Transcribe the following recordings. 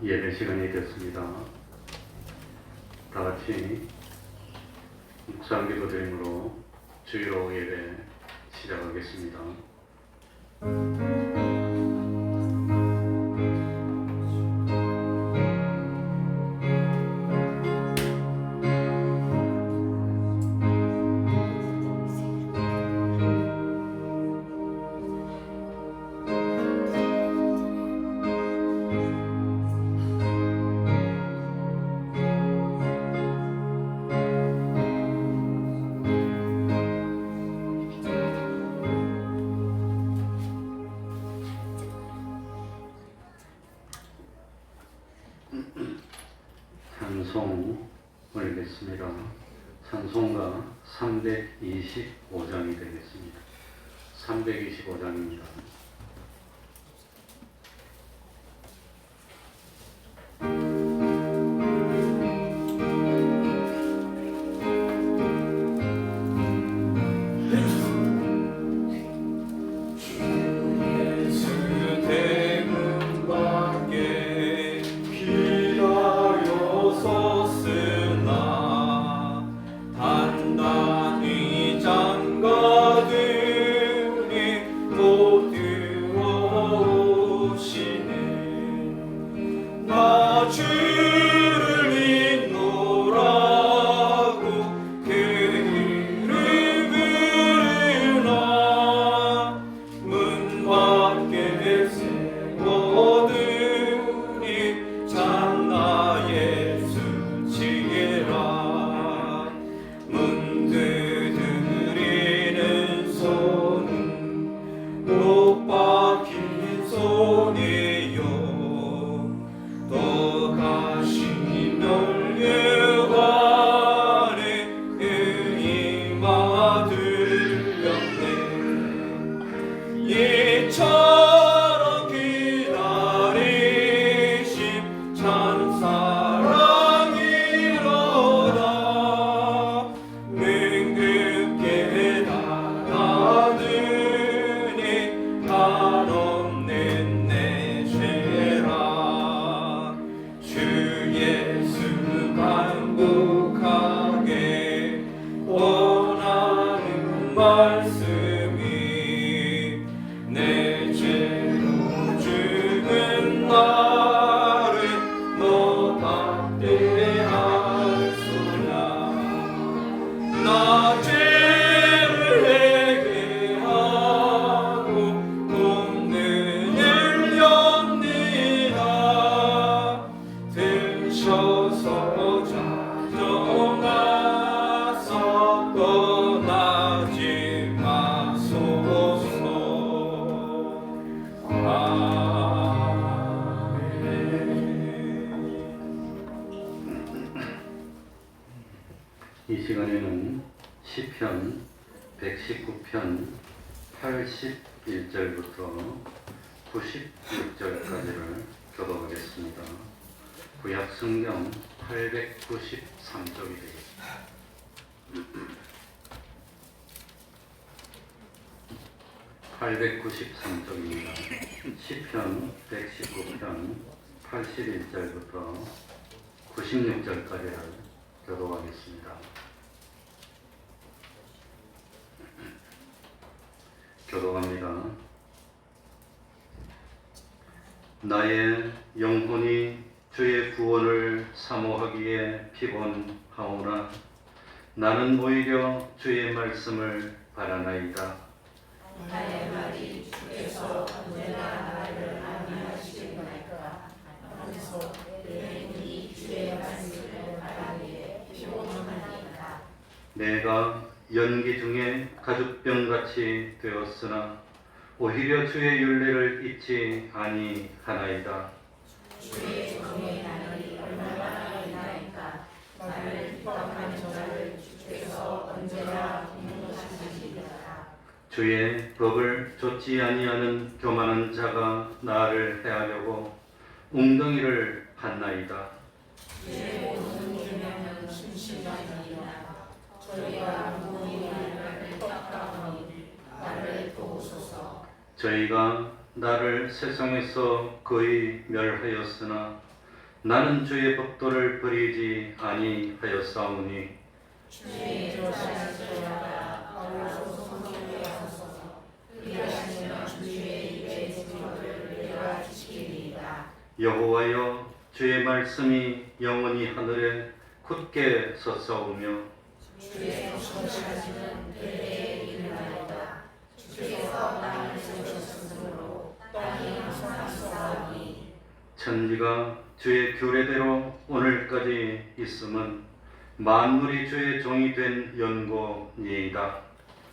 예배 시간이 됐습니다. 다 같이 묵상기도 드림으로 주일로 예배 시작하겠습니다. 찬송을 읽겠습니다. 찬송가 325장이 되겠습니다. 325장입니다. 이 시간에는 시편 119편 81절부터 96절까지를 교독하겠습니다. 구약 성경 893쪽이 되겠습니다. (893쪽입니다) 시편 119편 81절부터 96절까지를 교독하겠습니다. 교독합니다. 나의 영혼이 주의 구원을 사모하기에 피곤하오나 나는 오히려 주의 말씀을 바라나이다. 나의 말이 주께서 언제나 나를 안위하시겠나이까. 하면서 내 눈이 주의 말씀을 바라기에 피곤하나이다. 내가 연기 중에 가죽병같이 되었으나 오히려 주의 율례를 잊지 아니하나이다. 주의 정의 날이 얼마나 있나이까. 나를 핍박하는 자를 주께서 언제나 공경하시리라. 주의 법을 좇지 아니하는 교만한 자가 나를 해하려고 웅덩이를 팠나이다. 주의 모든 계명은 순신하니라. 저희가 무언이 나를 핍박하오니 나를 도우소서. 저희가 나를 세상에서 거의 멸하였으나 나는 주의 법도를 버리지 아니하였사오니 주의 조사는 저희가 아울러서 성경에 하소서. 그리하시면 주의 입의 주를 내가 지키리이다. 여호와여 주의 말씀이 영원히 하늘에 굳게 섰사오며 주의 조사는 대대에 이르나이다. 주께서 땅을 세우셨으므로 땅이 항상 있사오니 천지가 주의 규례대로 오늘까지 있음은 만물이 주의 종이 된 연고니이다.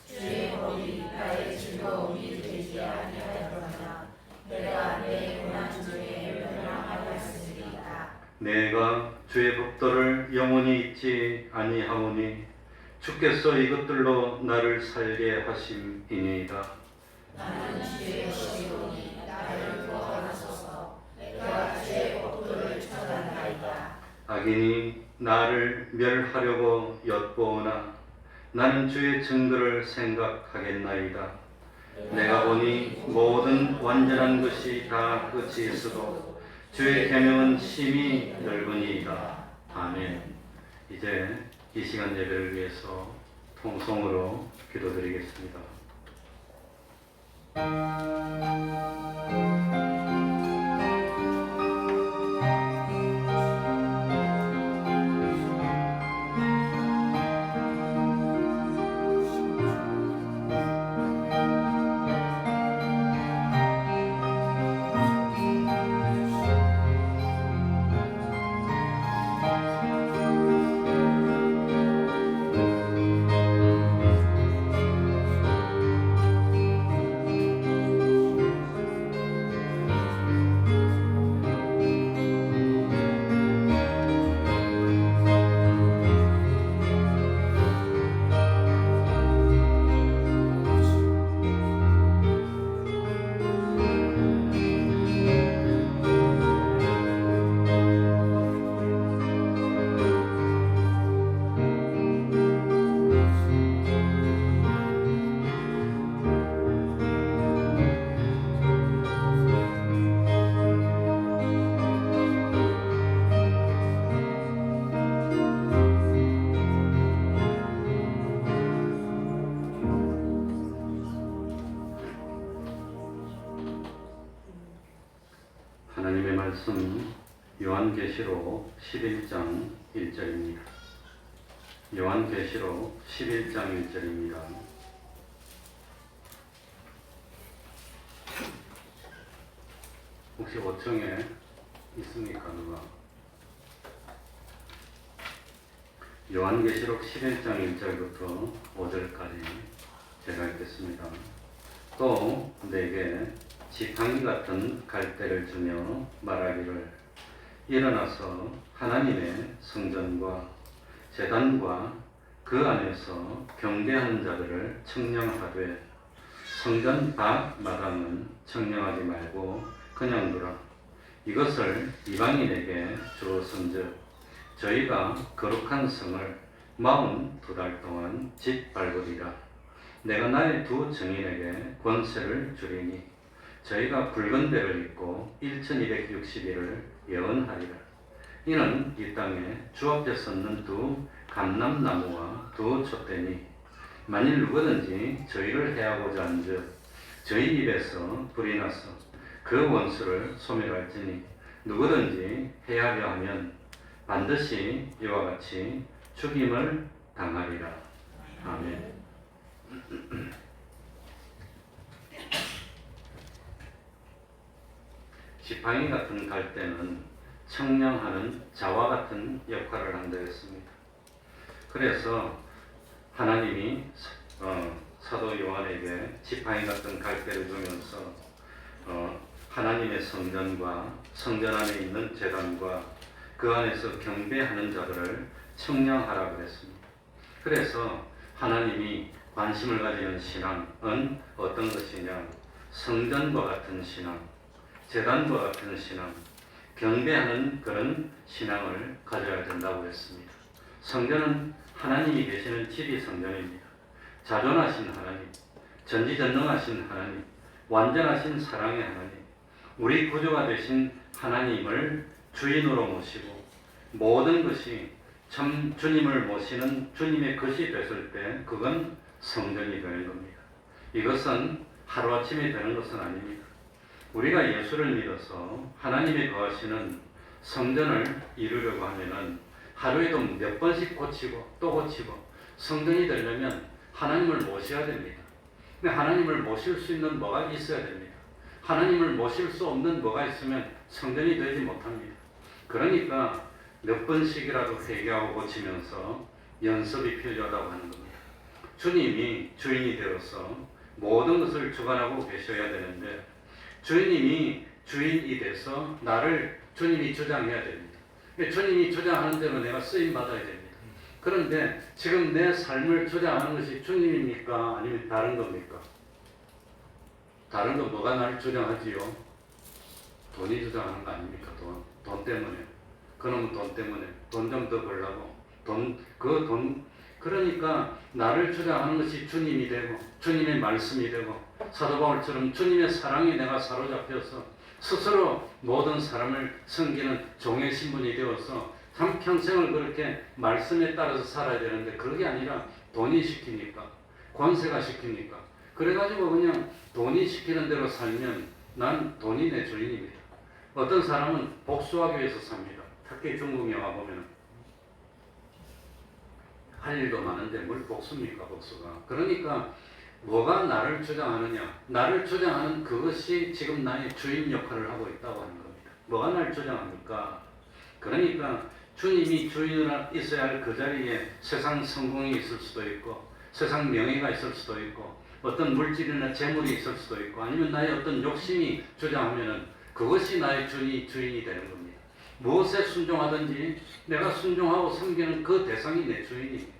주의 법이 나의 즐거움이 되지 아니하였거나 내가 내 고난 중에 멸망하였으리이다. 내가 주의 법도를 영원히 잊지 아니하오니 주께서 이것들로 나를 살게 하심이니이다. 나는 주의 것이오니 나를 구원하소서. 내가 주의 법도를 전한나이다. 악인이 나를 멸하려고 엿보오나 나는 주의 증거를 생각하겠나이다. 내가 보니 모든 완전한 것이 다 끝이 있어도 주의 계명은 심히 넓으니이다. 아멘. 이제 이 시간 예배를 위해서 통성으로 기도드리겠습니다. 하나님의 말씀 요한계시록 11장 1절입니다. 요한계시록 11장 1절입니다. 혹시 5층에 있습니까? 누가? 요한계시록 11장 1절부터 5절까지 제가 읽겠습니다. 또 내게 지팡이 같은 갈대를 주며 말하기를 일어나서 하나님의 성전과 제단과 그 안에서 경배하는 자들을 청량하되 성전 밖 마당은 청량하지 말고 그냥 두라. 이것을 이방인에게 주었은즉 저희가 거룩한 성을 42달 동안 짓밟으리라. 내가 나의 두 증인에게 권세를 주리니 저희가 붉은 배를 입고 1260일을 예언하리라. 이는 이 땅에 주 앞에 섰는 두 감람나무와 두 촛대니 만일 누구든지 저희를 해하고자 한즉 저희 입에서 불이 나서 그 원수를 소멸할지니 누구든지 해하려 하면 반드시 이와 같이 죽임을 당하리라. 아멘. 지팡이 같은 갈대는 청량하는 자와 같은 역할을 한다 했습니다. 그래서 하나님이 사도 요한에게 지팡이 같은 갈대를 주면서 하나님의 성전과 성전 안에 있는 제단과 그 안에서 경배하는 자들을 청량하라고 그랬습니다. 그래서 하나님이 관심을 가지는 신앙은 어떤 것이냐? 성전과 같은 신앙, 제단과 같은 신앙, 경배하는 그런 신앙을 가져야 된다고 했습니다. 성전은 하나님이 계시는 집이 성전입니다. 자존하신 하나님, 전지전능하신 하나님, 완전하신 사랑의 하나님, 우리 구주가 되신 하나님을 주인으로 모시고 모든 것이 참 주님을 모시는 주님의 것이 됐을 때 그건 성전이 되는 겁니다. 이것은 하루아침에 되는 것은 아닙니다. 우리가 예수를 믿어서 하나님이 거하시는 성전을 이루려고 하면은 하루에도 몇 번씩 고치고 또 고치고 성전이 되려면 하나님을 모셔야 됩니다. 근데 하나님을 모실 수 있는 뭐가 있어야 됩니다. 하나님을 모실 수 없는 뭐가 있으면 성전이 되지 못합니다. 그러니까 몇 번씩이라도 회개하고 고치면서 연습이 필요하다고 하는 겁니다. 주님이 주인이 되어서 모든 것을 주관하고 계셔야 되는데 주님이 주인이 돼서 나를 주님이 주장해야 됩니다. 주님이 주장하는 대로 내가 쓰임 받아야 됩니다. 그런데 지금 내 삶을 주장하는 것이 주님입니까? 아니면 다른 겁니까? 다른 거 뭐가 나를 주장하지요? 돈이 주장하는 거 아닙니까? 돈 때문에. 그놈은 돈 때문에. 돈 좀 더 벌라고. 그러니까 나를 주장하는 것이 주님이 되고 주님의 말씀이 되고 사도 바울처럼 주님의 사랑에 내가 사로잡혀서 스스로 모든 사람을 섬기는 종의 신분이 되어서 참 평생을 그렇게 말씀에 따라서 살아야 되는데 그게 아니라 돈이 시키니까 권세가 시키니까 그래가지고 그냥 돈이 시키는 대로 살면 난 돈이 내 주인입니다. 어떤 사람은 복수하기 위해서 삽니다. 특히 중국 영화 보면 할 일도 많은데 뭘 복수입니까? 복수가. 그러니까 뭐가 나를 주장하느냐? 나를 주장하는 그것이 지금 나의 주인 역할을 하고 있다고 하는 겁니다. 뭐가 나를 주장합니까? 그러니까 주님이 주인으로 있어야 할 그 자리에 세상 성공이 있을 수도 있고 세상 명예가 있을 수도 있고 어떤 물질이나 재물이 있을 수도 있고 아니면 나의 어떤 욕심이 주장하면은 그것이 나의 주인이 되는 겁니다. 무엇에 순종하든지 내가 순종하고 섬기는 그 대상이 내 주인입니다.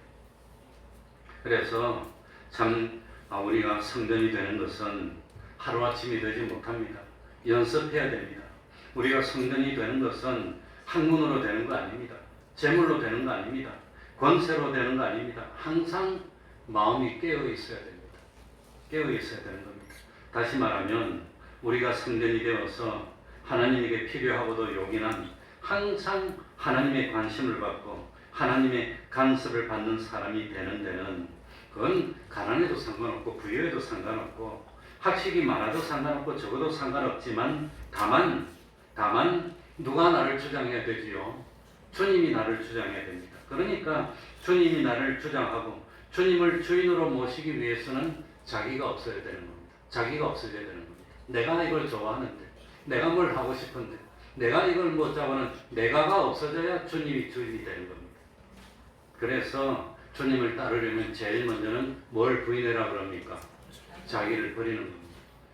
그래서 참 우리가 성전이 되는 것은 하루아침이 되지 못합니다. 연습해야 됩니다. 우리가 성전이 되는 것은 학문으로 되는 거 아닙니다. 재물로 되는 거 아닙니다. 권세로 되는 거 아닙니다. 항상 마음이 깨어 있어야 됩니다. 깨어 있어야 되는 겁니다. 다시 말하면 우리가 성전이 되어서 하나님에게 필요하고도 요긴한 항상 하나님의 관심을 받고 하나님의 간섭을 받는 사람이 되는 데는 그건 가난해도 상관없고 부유해도 상관없고 학식이 많아도 상관없고 적어도 상관없지만 다만 누가 나를 주장해야 되지요? 주님이 나를 주장해야 됩니다. 그러니까 주님이 나를 주장하고 주님을 주인으로 모시기 위해서는 자기가 없어야 되는 겁니다. 자기가 없어져야 되는 겁니다. 내가 이걸 좋아하는데 내가 뭘 하고 싶은데 내가 이걸 못하고는 내가가 없어져야 주님이 주인이 되는 겁니다. 그래서 주님을 따르려면 제일 먼저는 뭘 부인해라 그럽니까? 자기를 버리는 겁니다.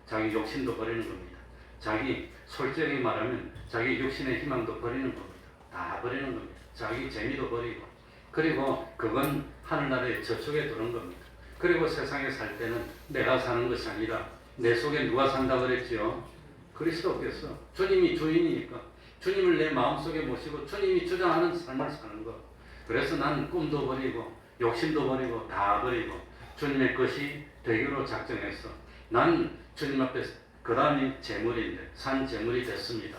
자기 욕심도 버리는 겁니다. 자기 솔직히 말하면 자기 육신의 희망도 버리는 겁니다. 다 버리는 겁니다. 자기 재미도 버리고 그리고 그건 하늘나라의 저축에 두는 겁니다. 그리고 세상에 살 때는 내가 사는 것이 아니라 내 속에 누가 산다 그랬지요? 그리스도께서. 주님이 주인이니까 주님을 내 마음속에 모시고 주님이 주장하는 삶을 사는 것. 그래서 난 꿈도 버리고 욕심도 버리고 다 버리고 주님의 것이 되기로 작정했어. 난 주님 앞에 그 다음이 재물인데 산 재물이 됐습니다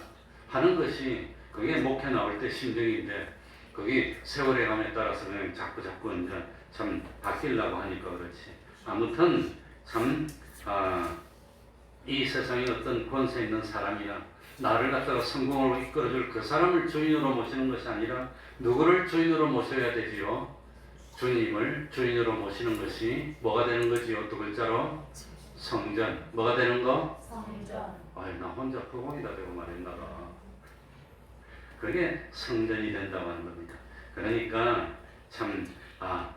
하는 것이 그게 목회 나올 때 심정인데 그게 세월의 감에 따라서 그냥 자꾸 이제 참 바뀌려고 하니까 그렇지. 아무튼 참 이 세상에 어떤 권세 있는 사람이나 나를 갖다가 성공으로 이끌어줄 그 사람을 주인으로 모시는 것이 아니라 누구를 주인으로 모셔야 되지요? 주님을 주인으로 모시는 것이 뭐가 되는 거지요? 두 글자로 성전. 뭐가 되는 거? 성전. 아이, 나 혼자 포공이다 되고 말했나봐. 그게 성전이 된다고 하는 겁니다. 그러니까 참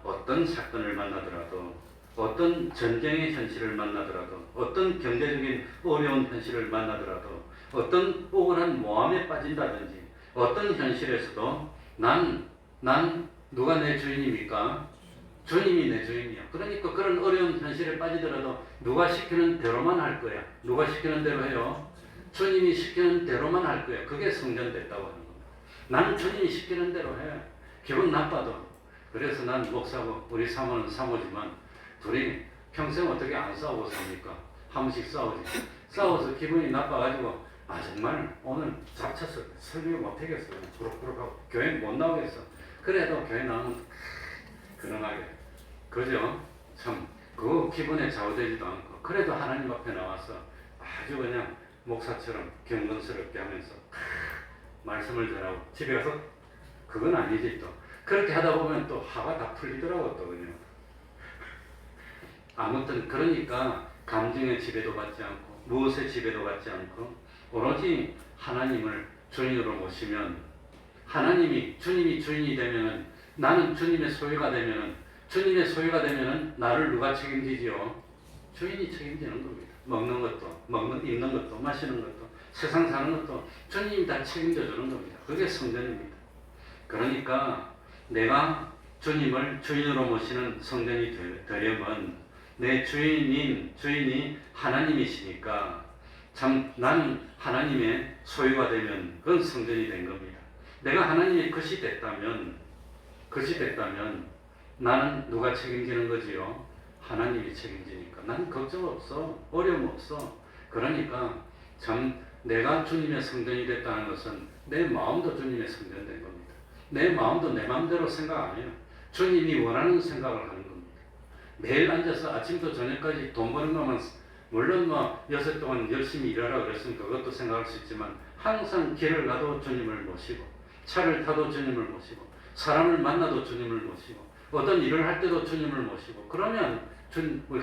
어떤 사건을 만나더라도 어떤 전쟁의 현실을 만나더라도 어떤 경제적인 어려운 현실을 만나더라도 어떤 억울한 모함에 빠진다든지 어떤 현실에서도 난 누가 내 주인입니까? 주님이 내 주인이야. 그러니까 그런 어려운 현실에 빠지더라도 누가 시키는 대로만 할 거야. 누가 시키는 대로 해요? 주님이 시키는 대로만 할 거야. 그게 성전됐다고 하는 겁니다. 나는 주님이 시키는 대로 해. 기분 나빠도. 그래서 난 목사고 우리 사모는 사모지만 둘이 평생 어떻게 안 싸우고 삽니까? 한 번씩 싸우지. 싸워서 기분이 나빠가지고 정말 오늘 잡쳐서 설명 못하겠어. 부럭부럭하고 교회 못 나오겠어. 그래도 교회 나오면 근엄하게. 그죠? 참, 그 기분에 좌우되지도 않고. 그래도 하나님 앞에 나와서 아주 그냥 목사처럼 경건스럽게 하면서 말씀을 전하고 집에 가서 그건 아니지 또. 그렇게 하다 보면 또 화가 다 풀리더라고 또 그냥. 아무튼 그러니까 감정의 지배도 받지 않고 무엇의 지배도 받지 않고 오로지 하나님을 주인으로 모시면 하나님이 주님이 주인이 되면은 나는 주님의 소유가 되면은 주님의 소유가 되면은 나를 누가 책임지지요? 주인이 책임지는 겁니다. 먹는 것도 입는 것도 마시는 것도 세상 사는 것도 주님이 다 책임져 주는 겁니다. 그게 성전입니다. 그러니까 내가 주님을 주인으로 모시는 성전이 되려면 내 주인이 하나님이시니까 참 나는 하나님의 소유가 되면 그건 성전이 된 겁니다. 내가 하나님의 것이 됐다면 나는 누가 책임지는 거지요? 하나님이 책임지니까 난 걱정 없어. 어려움 없어. 그러니까 참 내가 주님의 성전이 됐다는 것은 내 마음도 주님의 성전 된 겁니다. 내 마음도 내 마음대로 생각 안 해요. 주님이 원하는 생각을 하는 겁니다. 매일 앉아서 아침부터 저녁까지 돈 버는 것만 물론 뭐 6시 동안 열심히 일하라 그랬으면 그것도 생각할 수 있지만 항상 길을 가도 주님을 모시고 차를 타도 주님을 모시고 사람을 만나도 주님을 모시고 어떤 일을 할 때도 주님을 모시고 그러면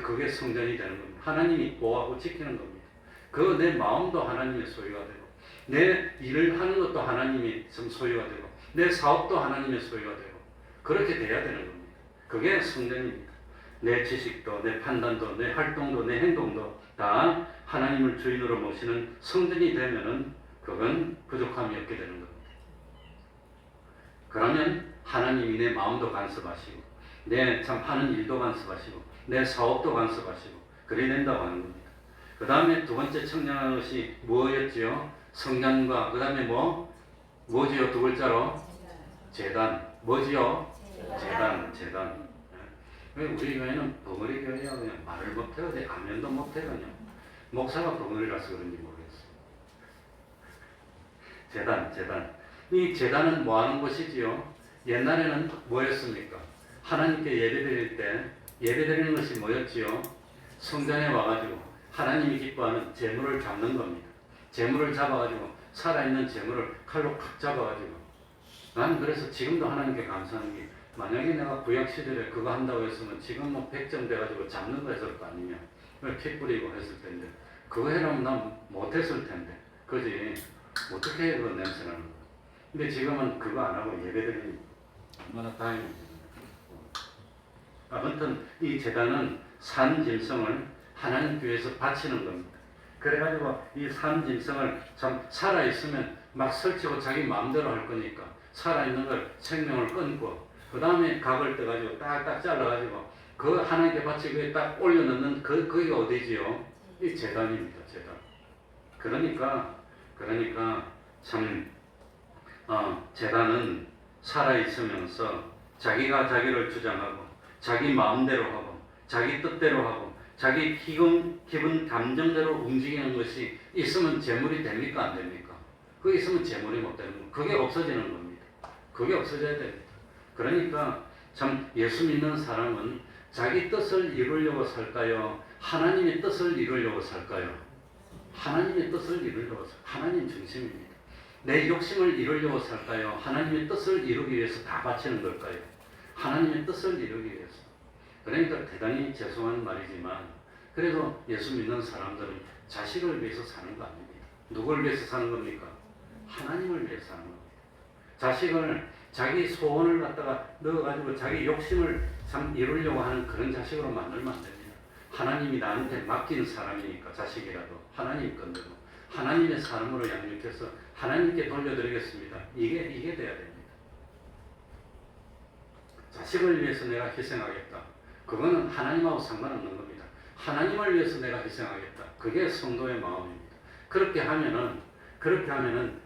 그게 성전이 되는 겁니다. 하나님이 보호하고 지키는 겁니다. 그 내 마음도 하나님의 소유가 되고 내 일을 하는 것도 하나님이 소유가 되고 내 사업도 하나님의 소유가 되고 그렇게 돼야 되는 겁니다. 그게 성전입니다. 내 지식도 내 판단도 내 활동도 내 행동도 다 하나님을 주인으로 모시는 성전이 되면은 그건 부족함이 없게 되는 겁니다. 그러면 하나님이 내 마음도 간섭하시고 내 참 하는 일도 간섭하시고 내 사업도 간섭하시고 그래야 된다고 하는 겁니다. 그 다음에 두 번째 청량한 것이 뭐였지요? 성전과 그 다음에 뭐지요? 두 글자로 제단. 뭐지요? 제단. 왜 우리 교회는 벙어리 교회야 그냥 말을 못해요. 아멘도 못해 그냥. 목사가 벙어리라서 그런지 모르겠어. 제단. 이 제단은 뭐 하는 곳이지요? 옛날에는 뭐였습니까? 하나님께 예배드릴 때 예배드리는 것이 뭐였지요? 성전에 와가지고 하나님이 기뻐하는 제물을 잡는 겁니다. 제물을 잡아가지고 살아있는 제물을 칼로 팍 잡아가지고 나는 그래서 지금도 하나님께 감사하는 게 만약에 내가 구약시절에 그거 한다고 했으면 지금 뭐 100점 돼가지고 잡는 거 했을 거 아니냐. 피 뿌리고 했을 텐데 그거 해놓으면 난 못했을 텐데 그지? 어떻게 해 그 냄새 나는 거. 근데 지금은 그거 안 하고 예배드리니 얼마나 다행입니다. 아무튼 이 제단은 산 짐승을 하나님 교회에서 바치는 겁니다. 그래가지고 이 산 짐승을 참 살아있으면 막 설치고 자기 마음대로 할 거니까 살아있는 걸 생명을 끊고 그 다음에 각을 떠가지고 딱딱 잘라가지고 그 하나님께 바치고 딱 올려놓는 거기가 어디지요? 이 제단입니다. 제단. 그러니까 참 제단은 살아있으면서 자기가 자기를 주장하고 자기 마음대로 하고 자기 뜻대로 하고 자기 기분 감정대로 움직이는 것이 있으면 재물이 됩니까 안 됩니까? 그게 있으면 재물이 못 되는 겁니다. 그게 없어지는 겁니다. 그게 없어져야 됩니다. 그러니까 참 예수 믿는 사람은 자기 뜻을 이루려고 살까요? 하나님의 뜻을 이루려고 살까요? 하나님의 뜻을 이루려고 살까요? 하나님 중심입니다. 내 욕심을 이루려고 살까요? 하나님의 뜻을 이루기 위해서 다 바치는 걸까요? 하나님의 뜻을 이루기 위해서. 그러니까 대단히 죄송한 말이지만 그래도 예수 믿는 사람들은 자식을 위해서 사는 거 아닙니다. 누굴 위해서 사는 겁니까? 하나님을 위해서 사는 겁니다. 자식을 자기 소원을 갖다가 넣어가지고 자기 욕심을 참 이루려고 하는 그런 자식으로 만들면 안 됩니다. 하나님이 나한테 맡긴 사람이니까 자식이라도 하나님 건데도 하나님의 사람으로 양육해서 하나님께 돌려드리겠습니다. 이게 돼야 됩니다. 자식을 위해서 내가 희생하겠다. 그거는 하나님하고 상관없는 겁니다. 하나님을 위해서 내가 희생하겠다. 그게 성도의 마음입니다. 그렇게 하면은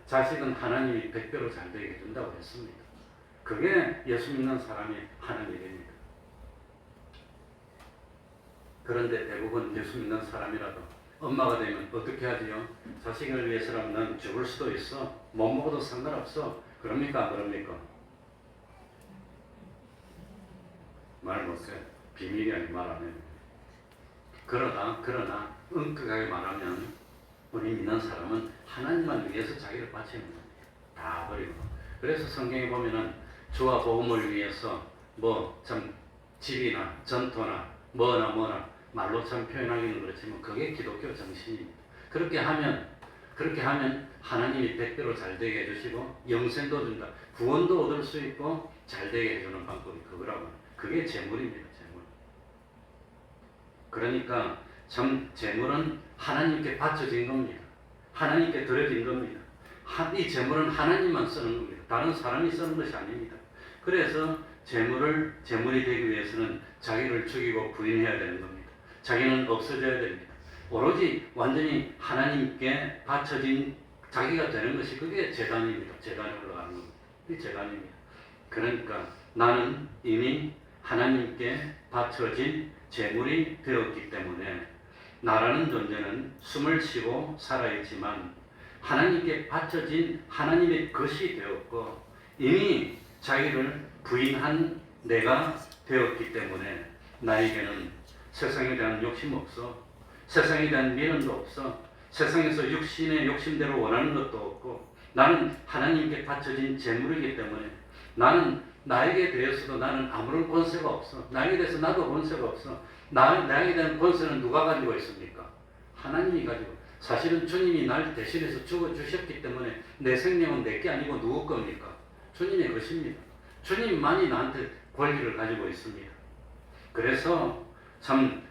자식은 하나님이 100배로 잘 되게 해준다고 했습니다. 그게 예수 믿는 사람이 하는 일입니다. 그런데 대부분 예수 믿는 사람이라도 엄마가 되면 어떻게 하지요? 자식을 위해서라면 난 죽을 수도 있어. 못 먹어도 상관없어. 그럽니까? 안 그럽니까? 말 못해. 비밀이 아니 말 안 해요. 그러나 엄격하게 말하면 우리 믿는 사람은 하나님만 위해서 자기를 바치는 겁니다. 다 버리고. 그래서 성경에 보면은 주와 복음을 위해서 뭐 참 집이나 전토나 뭐나 말로 참 표현하기는 그렇지만 그게 기독교 정신입니다. 그렇게 하면 하나님이 100배로 잘 되게 해주시고 영생도 준다. 구원도 얻을 수 있고 잘 되게 해주는 방법이 그거라고. 그게 재물입니다. 재물. 그러니까 참 재물은 하나님께 바쳐진 겁니다. 하나님께 드려진 겁니다. 이 재물은 하나님만 쓰는 겁니다. 다른 사람이 쓰는 것이 아닙니다. 그래서 재물이 되기 위해서는 자기를 죽이고 부인해야 되는 겁니다. 자기는 없어져야 됩니다. 오로지 완전히 하나님께 바쳐진 자기가 되는 것이 그게 재단입니다. 재단에 올라가는 겁니다. 이 재단입니다. 그러니까 나는 이미 하나님께 바쳐진 재물이 되었기 때문에 나라는 존재는 숨을 쉬고 살아있지만 하나님께 바쳐진 하나님의 것이 되었고 이미 자기를 부인한 내가 되었기 때문에 나에게는 세상에 대한 욕심 없어. 세상에 대한 미련도 없어. 세상에서 육신의 욕심대로 원하는 것도 없고 나는 하나님께 바쳐진 재물이기 때문에 나는 나에게 대해서도 나는 아무런 권세가 없어. 나에게 대해서 나도 권세가 없어. 나에게 대한 권세는 누가 가지고 있습니까? 하나님이 가지고. 사실은 주님이 날 대신해서 죽어주셨기 때문에 내 생명은 내게 아니고 누구 겁니까? 주님의 것입니다. 주님만이 나한테 권리를 가지고 있습니다. 그래서 참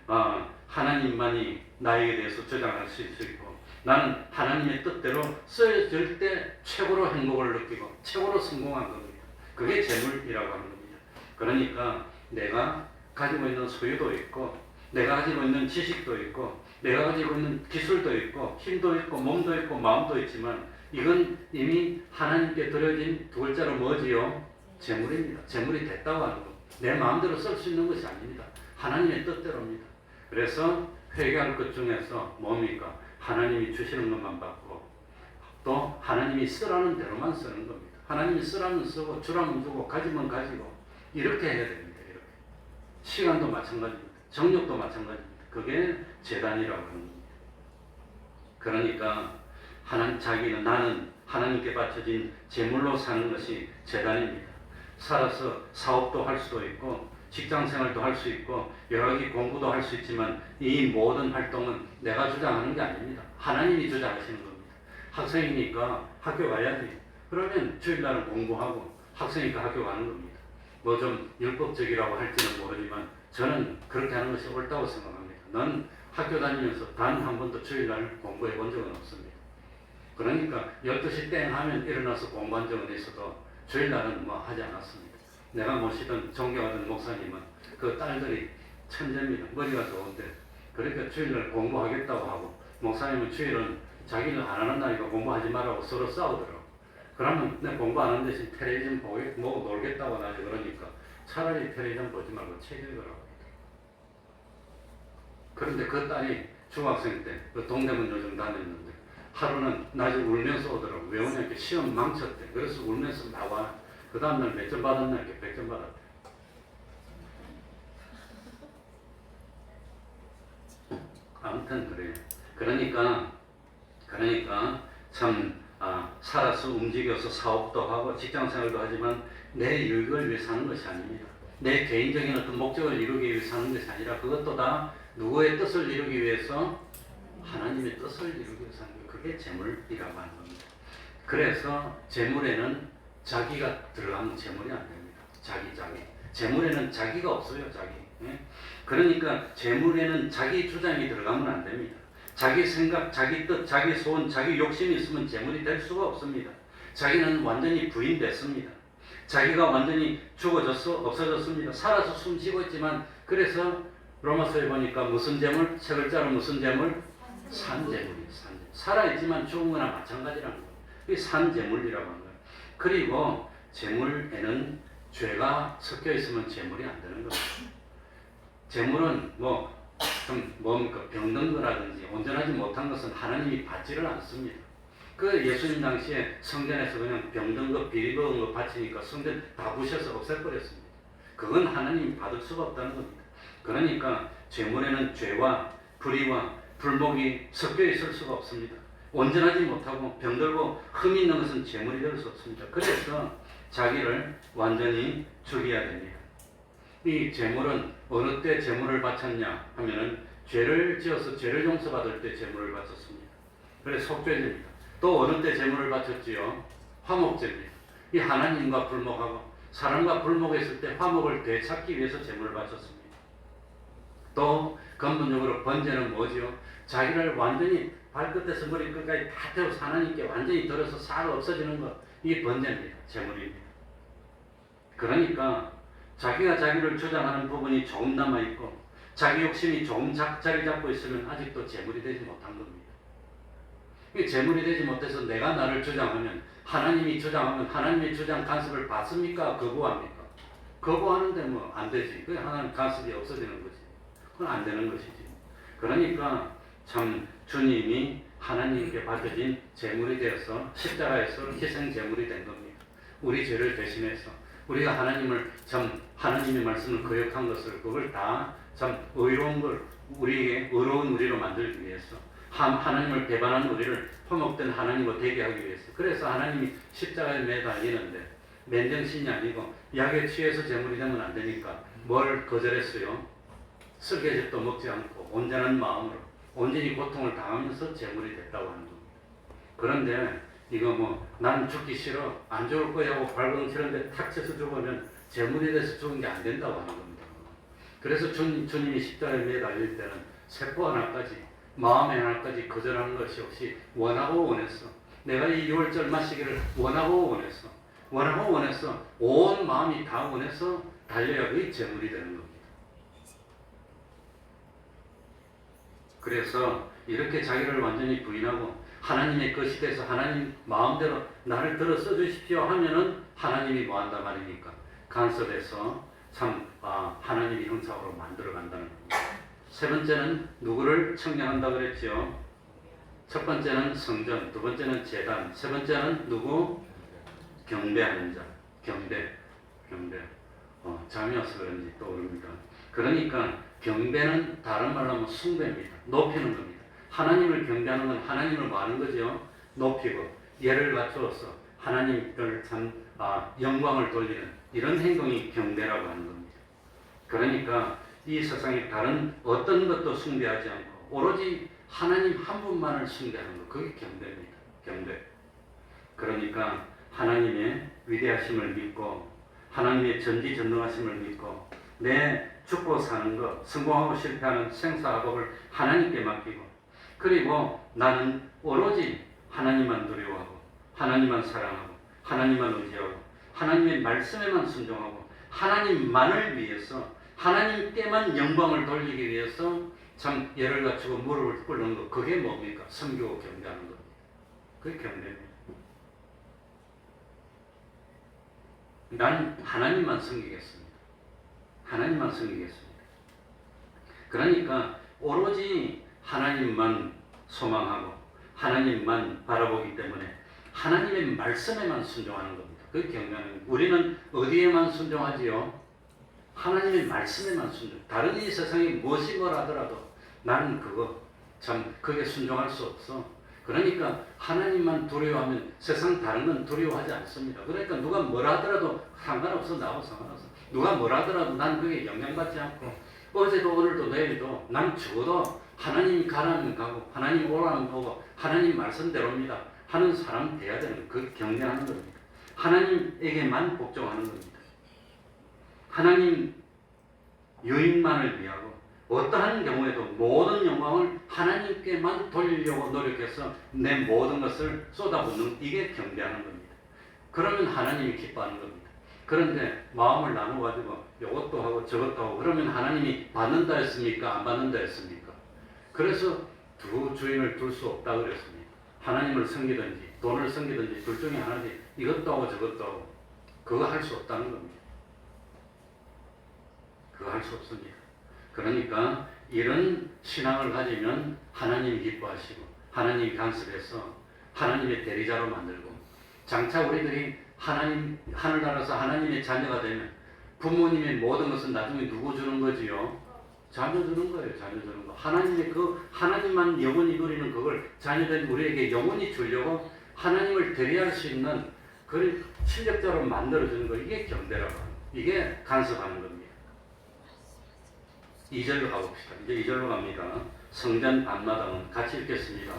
하나님만이 나에게 대해서 주장할 수 있고 나는 하나님의 뜻대로 쓰여질 때 최고로 행복을 느끼고 최고로 성공한 겁니다. 그게 재물이라고 하는 겁니다. 그러니까 내가 가지고 있는 소유도 있고 내가 가지고 있는 지식도 있고 내가 가지고 있는 기술도 있고 힘도 있고 몸도 있고 마음도 있지만 이건 이미 하나님께 드려진 두 글자로 뭐지요? 재물입니다. 재물이 됐다고 하는 것. 내 마음대로 쓸 수 있는 것이 아닙니다. 하나님의 뜻대로입니다. 그래서 회개할 것 중에서 뭡니까? 하나님이 주시는 것만 받고 또 하나님이 쓰라는 대로만 쓰는 겁니다. 하나님이 쓰라면 쓰고 주라면 주고 가지면 가지고 이렇게 해야 됩니다. 이렇게. 시간도 마찬가지입니다. 정력도 마찬가지입니다. 그게 재단이라고 하는 겁니다. 그러니까 나는 하나님께 바쳐진 재물로 사는 것이 재단입니다. 살아서 사업도 할 수도 있고 직장생활도 할 수 있고 여러 가지 공부도 할 수 있지만 이 모든 활동은 내가 주장하는 게 아닙니다. 하나님이 주장하시는 겁니다. 학생이니까 학교 가야지. 그러면 주일날은 공부하고 학생이니까 학교 가는 겁니다. 뭐 좀 율법적이라고 할지는 모르지만 저는 그렇게 하는 것이 옳다고 생각합니다. 난 학교 다니면서 단 한 번도 주일날 공부해 본 적은 없습니다. 그러니까 12시 땡 하면 일어나서 공부한 적은 있어도 주일날은 뭐 하지 않았습니다. 내가 모시던 존경하던 목사님은 그 딸들이 천재입니다. 머리가 좋은데 그러니까 주일날 공부하겠다고 하고 목사님은 주일은 자기는 안 하는 날이니까 공부하지 말라고 서로 싸우더라고. 그러면 내 공부 안 하는 대신 텔레비전 보고 놀겠다고 나지. 그러니까 차라리 텔레비전 보지 말고 책 읽으라고. 그런데 그 딸이 중학생 때 그 동대문 요즘 다녔는데 하루는 낮에 울면서 오더라고. 왜 오냐? 시험 망쳤대. 그래서 울면서 나와. 그 다음날 몇 점 받았나? 100점 받았대. 아무튼 그래요. 그러니까 참 살아서 움직여서 사업도 하고 직장생활도 하지만 내 유익을 위해 사는 것이 아닙니다. 내 개인적인 어떤 목적을 이루기 위해 사는 것이 아니라 그것도 다 누구의 뜻을 이루기 위해서 하나님의 뜻을 이루기 위해서 하는 것. 그게 재물이라고 하는 겁니다. 그래서 재물에는 자기가 들어가면 재물이 안 됩니다. 자기. 재물에는 자기가 없어요. 자기. 예? 그러니까 재물에는 자기 주장이 들어가면 안 됩니다. 자기 생각, 자기 뜻, 자기 소원, 자기 욕심이 있으면 재물이 될 수가 없습니다. 자기는 완전히 부인됐습니다. 자기가 완전히 없어졌습니다. 살아서 숨쉬고 있지만 그래서 로마서에 보니까 무슨 재물? 세 글자로 무슨 재물? 산재물이에요. 살아있지만 죽은 거나 마찬가지라는 거예요. 이게 산재물이라고 하는 거예요. 그리고 재물에는 죄가 섞여 있으면 재물이 안 되는 겁니다. 재물은 뭐 참 뭡니까 병든 거라든지 온전하지 못한 것은 하나님이 받지를 않습니다. 그 예수님 당시에 성전에서 그냥 병든 거 비리먹은 거 바치니까 성전 다 부셔서 없애버렸습니다. 그건 하나님이 받을 수가 없다는 겁니다. 그러니까 제물에는 죄와 불의와 불목이 섞여 있을 수가 없습니다. 온전하지 못하고 병들고 흠이 있는 것은 제물이 될 수 없습니다. 그래서 자기를 완전히 죽여야 됩니다. 이 제물은 어느 때 제물을 바쳤냐 하면은 죄를 지어서 죄를 용서받을 때 제물을 바쳤습니다. 그래서 속죄제입니다. 또 어느 때 제물을 바쳤지요? 화목제입니다. 이 하나님과 불목하고 사람과 불목했을 때 화목을 되찾기 위해서 제물을 바쳤습니다. 또 근본적으로 번제는 뭐지요? 자기를 완전히 발끝에서 머리끝까지 다 태워서 하나님께 완전히 들어서 싹 없어지는 것, 이 번제입니다. 제물입니다. 그러니까 자기가 자기를 주장하는 부분이 조금 남아있고 자기 욕심이 조금 자리 잡고 있으면 아직도 제물이 되지 못한 겁니다. 이 제물이 되지 못해서 내가 나를 주장하면 하나님이 주장하면 하나님의 주장 간섭을 받습니까? 거부합니까? 거부하는데 뭐 안 되지. 그 하나님 간섭이 없어지는 거지. 그건 안 되는 것이지. 그러니까 참 주님이 하나님께 바쳐진 제물이 되어서 십자가에서 희생 제물이 된 겁니다. 우리 죄를 대신해서 우리가 하나님을 참 하나님의 말씀을 거역한 것을 그걸 다 참 의로운 걸 우리에게 의로운 우리로 만들기 위해서 하나님을 배반한 우리를 화목된 하나님으로 되게 하기 위해서 그래서 하나님이 십자가에 매달리는데 맨정신이 아니고 약에 취해서 제물이 되면 안 되니까 뭘 거절했어요? 쓸개즙도 먹지 않고 온전한 마음으로 온전히 고통을 당하면서 제물이 됐다고 하는 겁니다. 그런데 이거 뭐 난 죽기 싫어 안 죽을 거야 하고 발버둥 치는데 탁 쳐서 죽으면 제물이 돼서 죽은 게 안 된다고 하는 겁니다. 그래서 주님이 십자가에 매달릴 때는 세포 하나까지 마음의 하나까지 거절하는 것이 없이 원하고 원했어. 내가 이 유월절 마시기를 원하고 원했어. 원하고 원했어. 온 마음이 다 원해서 달려야 그게 제물이 되는 겁니다. 그래서 이렇게 자기를 완전히 부인하고 하나님의 것이 돼서 하나님 마음대로 나를 들어 써주십시오 하면은 하나님이 뭐한다 말입니까? 간섭해서 참 하나님의 형상으로 만들어 간다는 겁니다. 세 번째는 누구를 청량한다 그랬죠? 첫 번째는 성전, 두 번째는 제단, 세 번째는 누구? 경배하는 자. 경배. 잠이 와서 그런지 떠오릅니다. 그러니까 경배는 다른 말로 하면 숭배입니다. 높이는 겁니다. 하나님을 경배하는 건 하나님을 뭐 하는 거죠? 높이고 예를 갖추어서 하나님을 참 영광을 돌리는 이런 행동이 경배라고 하는 겁니다. 그러니까 이 세상에 다른 어떤 것도 숭배하지 않고 오로지 하나님 한 분만을 숭배하는 것, 그게 경배입니다. 경배. 그러니까 하나님의 위대하심을 믿고 하나님의 전지전능하심을 믿고 내 죽고 사는 것, 성공하고 실패하는 생사학업을 하나님께 맡기고 그리고 나는 오로지 하나님만 두려워하고 하나님만 사랑하고 하나님만 의지하고 하나님의 말씀에만 순종하고 하나님만을 위해서 하나님께만 영광을 돌리기 위해서 참 예를 갖추고 무릎을 꿇는 것, 그게 뭡니까? 섬기고 경배하는 겁니다. 그게 경배입니다. 난 하나님만 섬기겠습니다. 하나님만 섬기겠습니다. 그러니까 오로지 하나님만 소망하고 하나님만 바라보기 때문에 하나님의 말씀에만 순종하는 겁니다. 그게 경배하는. 우리는 어디에만 순종하지요? 하나님의 말씀에만 순종. 다른 이 세상에 무엇이 뭐라더라도 나는 그거 참 그게 순종할 수 없어. 그러니까 하나님만 두려워하면 세상 다른 건 두려워하지 않습니다. 그러니까 누가 뭐라 하더라도 상관없어. 나하고 상관없어. 누가 뭐라 하더라도 난 그게 영향받지 않고 어제도 오늘도 내일도 난 죽어도 하나님 가라면 가고 하나님 오라면 오고 하나님 말씀대로입니다 하는 사람 돼야 되는 그 경배하는 겁니다. 하나님에게만 복종하는 겁니다. 하나님 유인만을 위하고 어떠한 경우에도 모든 영광을 하나님께만 돌리려고 노력해서 내 모든 것을 쏟아붓는 이게 경배하는 겁니다. 그러면 하나님이 기뻐하는 겁니다. 그런데 마음을 나눠가지고 이것도 하고 저것도 하고 그러면 하나님이 받는다 했습니까? 안 받는다 했습니까? 그래서 두 주인을 둘 수 없다 그랬습니다. 하나님을 섬기든지 돈을 섬기든지 둘 중에 하나지 이것도 하고 저것도 하고 그거 할 수 없다는 겁니다. 그거 할 수 없습니다. 그러니까 이런 신앙을 가지면 하나님이 기뻐하시고 하나님이 간섭해서 하나님의 대리자로 만들고, 장차 우리들이 하늘나라에서 하나님의 자녀가 되면 부모님의 모든 것은 나중에 누구 주는 거지요? 자녀 주는 거예요. 자녀 주는 거. 하나님의 그 하나님만 영원히 누리는 그걸 자녀된 우리에게 영원히 주려고 하나님을 대리할 수 있는 그 실력자로 만들어주는 거, 이게 경배라고 하는 거예요. 이게 간섭하는 겁니다. 2절로 가봅시다. 이제 2절로 갑니다. 성전 반마당은, 같이 읽겠습니다.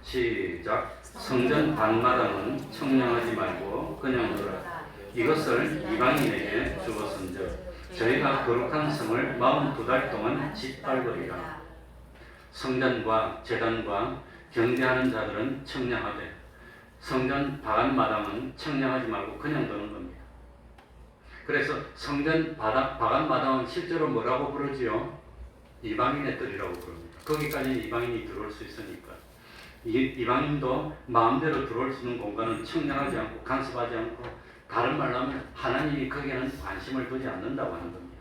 시작. 성전 반마당은 청량하지 말고 그냥 두라. 이것을 이방인에게 주었은즉 저희가 거룩한 성을 42달 동안 짓밟으리라. 성전과 제단과 경배하는 자들은 청량하되 성전 바간마당은 청량하지 말고 그냥 두는 겁니다. 그래서 성전 바간마당은 실제로 뭐라고 부르지요? 이방인의 뜰이라고 부릅니다. 거기까지 이방인이 들어올 수 있으니까. 이방인도 마음대로 들어올 수 있는 공간은 청량하지 않고 간섭하지 않고, 다른 말로 하면 하나님이 거기에는 관심을 두지 않는다고 하는 겁니다.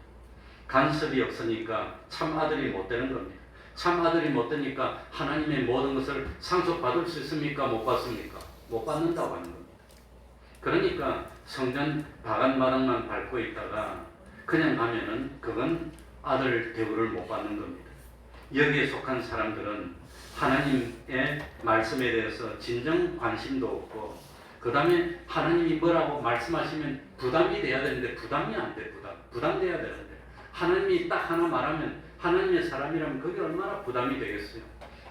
간섭이 없으니까 참 아들이 못 되는 겁니다. 참 아들이 못 되니까 하나님의 모든 것을 상속받을 수 있습니까? 못 받습니까? 못 받는다고 하는 겁니다. 그러니까 성전 바간마당만 밟고 있다가 그냥 가면은 그건 아들 대우를 못 받는 겁니다. 여기에 속한 사람들은 하나님의 말씀에 대해서 진정 관심도 없고, 그 다음에 하나님이 뭐라고 말씀하시면 부담이 돼야 되는데 부담이 안 돼. 부담돼야 되는데 하나님이 딱 하나 말하면, 하나님의 사람이라면 그게 얼마나 부담이 되겠어요.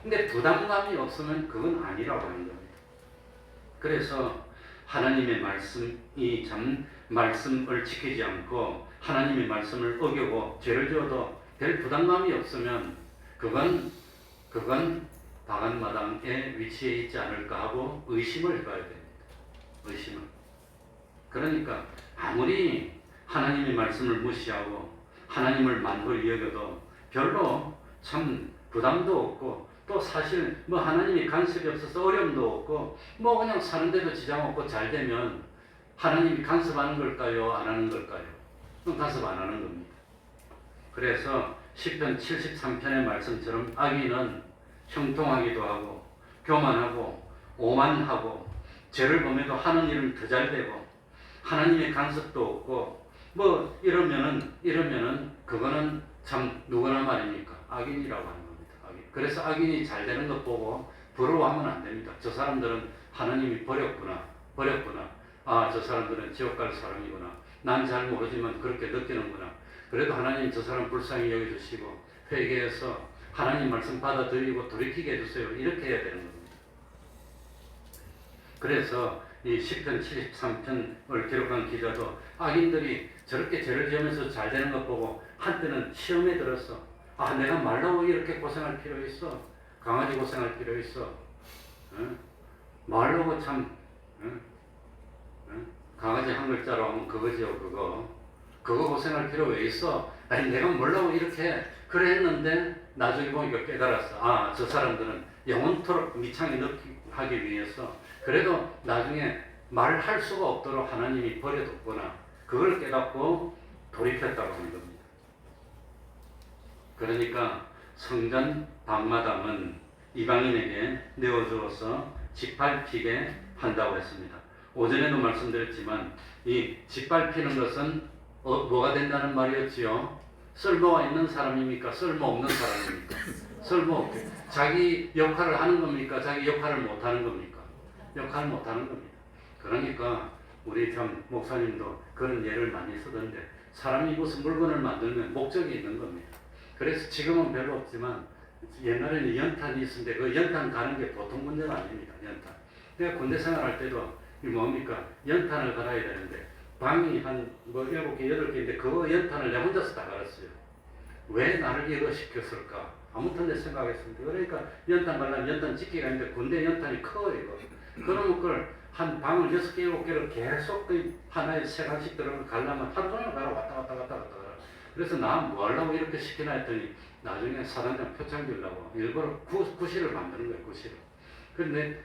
근데 부담감이 없으면 그건 아니라고 하는 겁니다. 그래서 하나님의 말씀이 참 말씀을 지키지 않고 하나님의 말씀을 어기고 죄를 지어도 별 부담감이 없으면 그건 바간마당에 위치해 있지 않을까 하고 의심을 해봐야 됩니다. 의심을. 그러니까 아무리 하나님의 말씀을 무시하고 하나님을 만홀히 여겨도 별로 참 부담도 없고, 또 사실 뭐 하나님이 간섭이 없어서 어려움도 없고, 뭐 그냥 사는데도 지장 없고 잘 되면 하나님이 간섭하는 걸까요? 안 하는 걸까요? 간섭 안 하는 겁니다. 그래서 시편 73편의 말씀처럼 악인은 형통하기도 하고 교만하고 오만하고 죄를 범해도 하는 일은 더 잘 되고 하나님의 간섭도 없고 뭐 이러면은 그거는 참 누구나 말입니까? 악인이라고 하는 겁니다. 악인. 그래서 악인이 잘 되는 것 보고 부러워하면 안 됩니다. 저 사람들은 하나님이 버렸구나. 아, 저 사람들은 지옥 갈 사람이구나. 난 잘 모르지만 그렇게 느끼는구나. 그래도 하나님 저 사람 불쌍히 여겨주시고 회개해서 하나님 말씀 받아들이고 돌이키게 해주세요. 이렇게 해야 되는 겁니다. 그래서 이 시편 73편을 기록한 기자도 악인들이 저렇게 죄를 지으면서 잘 되는 것 보고 한때는 시험에 들었어. 아, 내가 말라고 이렇게 고생할 필요 있어? 강아지 고생할 필요 있어? 응? 말라고 참 응? 강아지 한 글자로 하면 그거지요. 그거 고생할 필요 왜 있어? 아니 내가 뭐라고 이렇게 그래 했는데 나중에 보니까 깨달았어. 아, 저 사람들은 영원토록 미창에 하기 위해서 그래도 나중에 말할 수가 없도록 하나님이 버려뒀구나. 그걸 깨닫고 돌이켰다고 하는 겁니다. 그러니까 성전 방마당은 이방인에게 내어주어서 짓밟히게 한다고 했습니다. 오전에도 말씀드렸지만 이 짓밟히는 것은 뭐가 된다는 말이었지요? 쓸모가 있는 사람입니까? 쓸모없는 사람입니까? 쓸모없게. 자기 역할을 하는 겁니까? 자기 역할을 못하는 겁니까? 역할을 못하는 겁니다. 그러니까 우리 참 목사님도 그런 예를 많이 쓰던데 사람이 무슨 물건을 만들면 목적이 있는 겁니다. 그래서 지금은 별로 없지만 옛날에는 연탄이 있었는데 그 연탄 가는 게 보통 문제가 아닙니다. 연탄. 내가 군대 생활할 때도 이 뭡니까? 연탄을 갈아야 되는데 방이 한 뭐 7개, 8개인데 그 연탄을 내 혼자서 다 갈았어요. 왜 나를 이거 시켰을까? 아무튼 내 생각했습니다. 그러니까 연탄 갈라면 연탄 집기가 있는데 군대 연탄이 커요. 이거. 그러면 그걸 한 방을 6개, 7개를 계속 그 하나에 3gan씩 들어가 가려면 하루 종일 가라 왔다. 그래서 나 뭐 하려고 이렇게 시키나 했더니 나중에 사단장 표창 주려고 일부러 구실을 만드는 거예요. 구실을. 그런데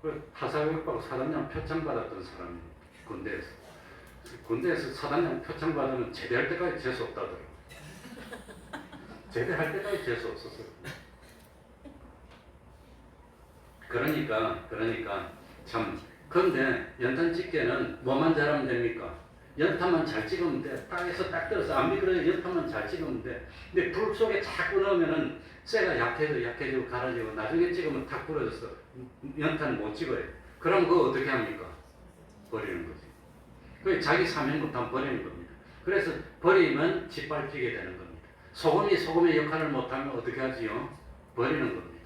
그 하사교육받고 사단장 표창 받았던 사람이 군대에서 사단장 표창 받으면 제대할 때까지 재수 없다더라고요. 제대할 때까지 재수 없었어요. 그러니까 참 그런데 연탄 집게는 뭐만 잘하면 됩니까? 연탄만 잘 찍으면 돼. 땅에서 딱 들어서 안 미끄러져. 연탄만 잘 찍으면 돼. 근데 불 속에 자꾸 넣으면은 쇠가 약해지고 갈아지고 나중에 찍으면 탁 부러졌어. 연탄 못 찍어요. 그럼 그거 어떻게 합니까? 버리는 거지. 그 자기 사명 못하면 버리는 겁니다. 그래서 버리면 짓밟히게 되는 겁니다. 소금이 소금의 역할을 못하면 어떻게 하지요? 버리는 겁니다.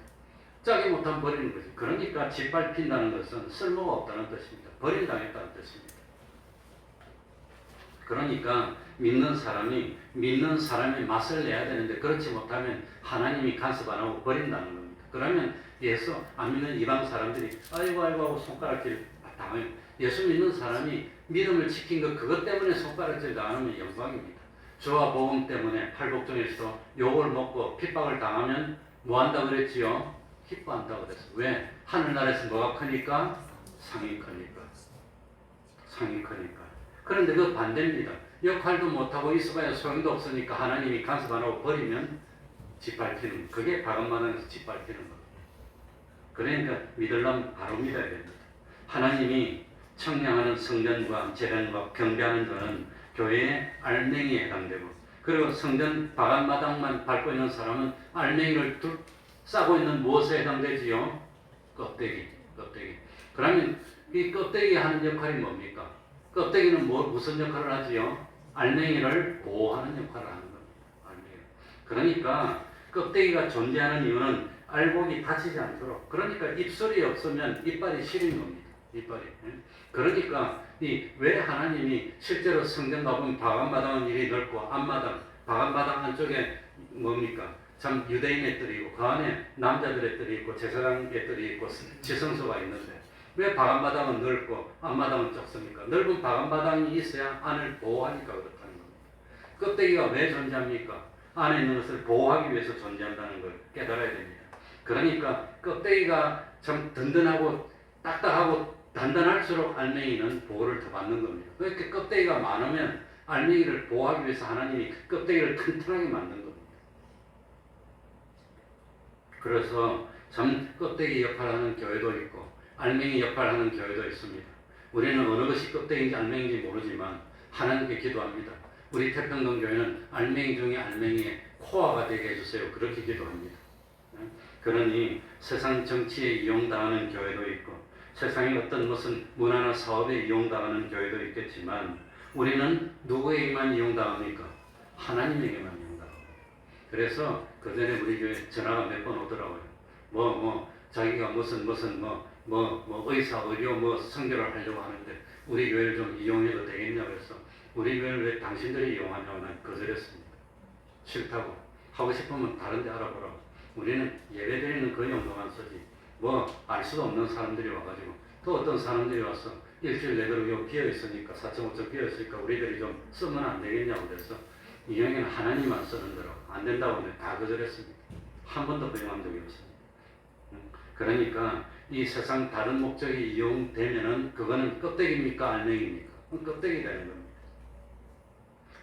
짜게 못하면 버리는 거지. 그러니까 짓밟힌다는 것은 쓸모가 없다는 뜻입니다. 버림당했다는 뜻입니다. 그러니까 믿는 사람의 맛을 내야 되는데 그렇지 못하면 하나님이 간섭 안 하고 버린다는 겁니다. 그러면 예수 안 믿는 이방 사람들이 아이고 하고 손가락질 당해요. 예수 믿는 사람이 믿음을 지킨 것 그것 때문에 손가락질 당하면 영광입니다. 주와 복음 때문에 팔복종에서 욕을 먹고 핍박을 당하면 뭐 한다고 그랬지요? 기뻐한다고 그랬어. 왜? 하늘나라에서 뭐가 크니까? 상이 크니까. 그런데 그 반대입니다. 역할도 못하고 있어봐야 소용도 없으니까 하나님이 간섭 안 하고 버리면 짓밟히는, 그게 바람만에서 짓밟히는 겁니다. 그러니까 믿으려면 바로 믿어야 됩니다. 하나님이 청량하는 성전과 재단과 경배하는 것은 교회의 알맹이에 해당되고, 그리고 성전 바깥마당만 밟고 있는 사람은 알맹이를 싸고 있는 무엇에 해당되지요? 껍데기. 그러면 이 껍데기 하는 역할이 뭡니까? 껍데기는 무슨 역할을 하지요? 알맹이를 보호하는 역할을 하는 겁니다. 그러니까 껍데기가 존재하는 이유는 알곡이 다치지 않도록. 그러니까 입술이 없으면 이빨이 시린 겁니다. 그러니까 왜 하나님이 실제로 성전 가보면 바깥마당은 이리 넓고 앞마당, 바깥마당 안쪽에 뭡니까? 참 유대인의 뜰이 있고 그 안에 남자들의 뜰이 있고 제사장의 뜰이 있고 지성소가 있는데 왜 바깥마당은 넓고 앞마당은 좁습니까? 넓은 바깥마당이 있어야 안을 보호하니까 그렇다는 겁니다. 껍데기가 왜 존재합니까? 안에 있는 것을 보호하기 위해서 존재한다는 걸 깨달아야 됩니다. 그러니까 껍데기가 참 든든하고 딱딱하고 단단할수록 알맹이는 보호를 더 받는 겁니다. 그렇게 껍데기가 많으면 알맹이를 보호하기 위해서 하나님이 껍데기를 튼튼하게 만든 겁니다. 그래서 참 껍데기 역할을 하는 교회도 있고 알맹이 역할을 하는 교회도 있습니다. 우리는 어느 것이 껍데기인지 알맹이인지 모르지만 하나님께 기도합니다. 우리 태평동 교회는 알맹이 중에 알맹이의 코어가 되게 해주세요. 그렇게 기도합니다. 그러니 세상 정치에 이용당하는 교회도 있고 세상의 어떤 무슨 문화나 사업에 이용당하는 교회도 있겠지만 우리는 누구에게만 이용당합니까? 하나님에게만 이용당합니다. 그래서 그 전에 우리 교회 전화가 몇 번 오더라고요. 자기가 무슨 의사, 의료 선교를 하려고 하는데 우리 교회를 좀 이용해도 되겠냐고 해서 우리 교회를 왜 당신들이 이용하냐고 난 거절했습니다. 싫다고. 하고 싶으면 다른 데 알아보라고. 우리는 예배드리는 그 용도만 쓰지. 알 수도 없는 사람들이 와가지고 또 어떤 사람들이 와서 일주일 내도록 비어있으니까 4.5점 비어있으니까 우리들이 좀 쓰면 안 되겠냐고 그래서 이 경우에는 하나님만 쓰는 거라고. 안 된다고 하면 다 거절했습니다. 한 번도 허용한 적이 없습니다. 그러니까 이 세상 다른 목적이 이용되면은 그거는 껍데기입니까? 알맹이입니까? 껍데기 되는 겁니다.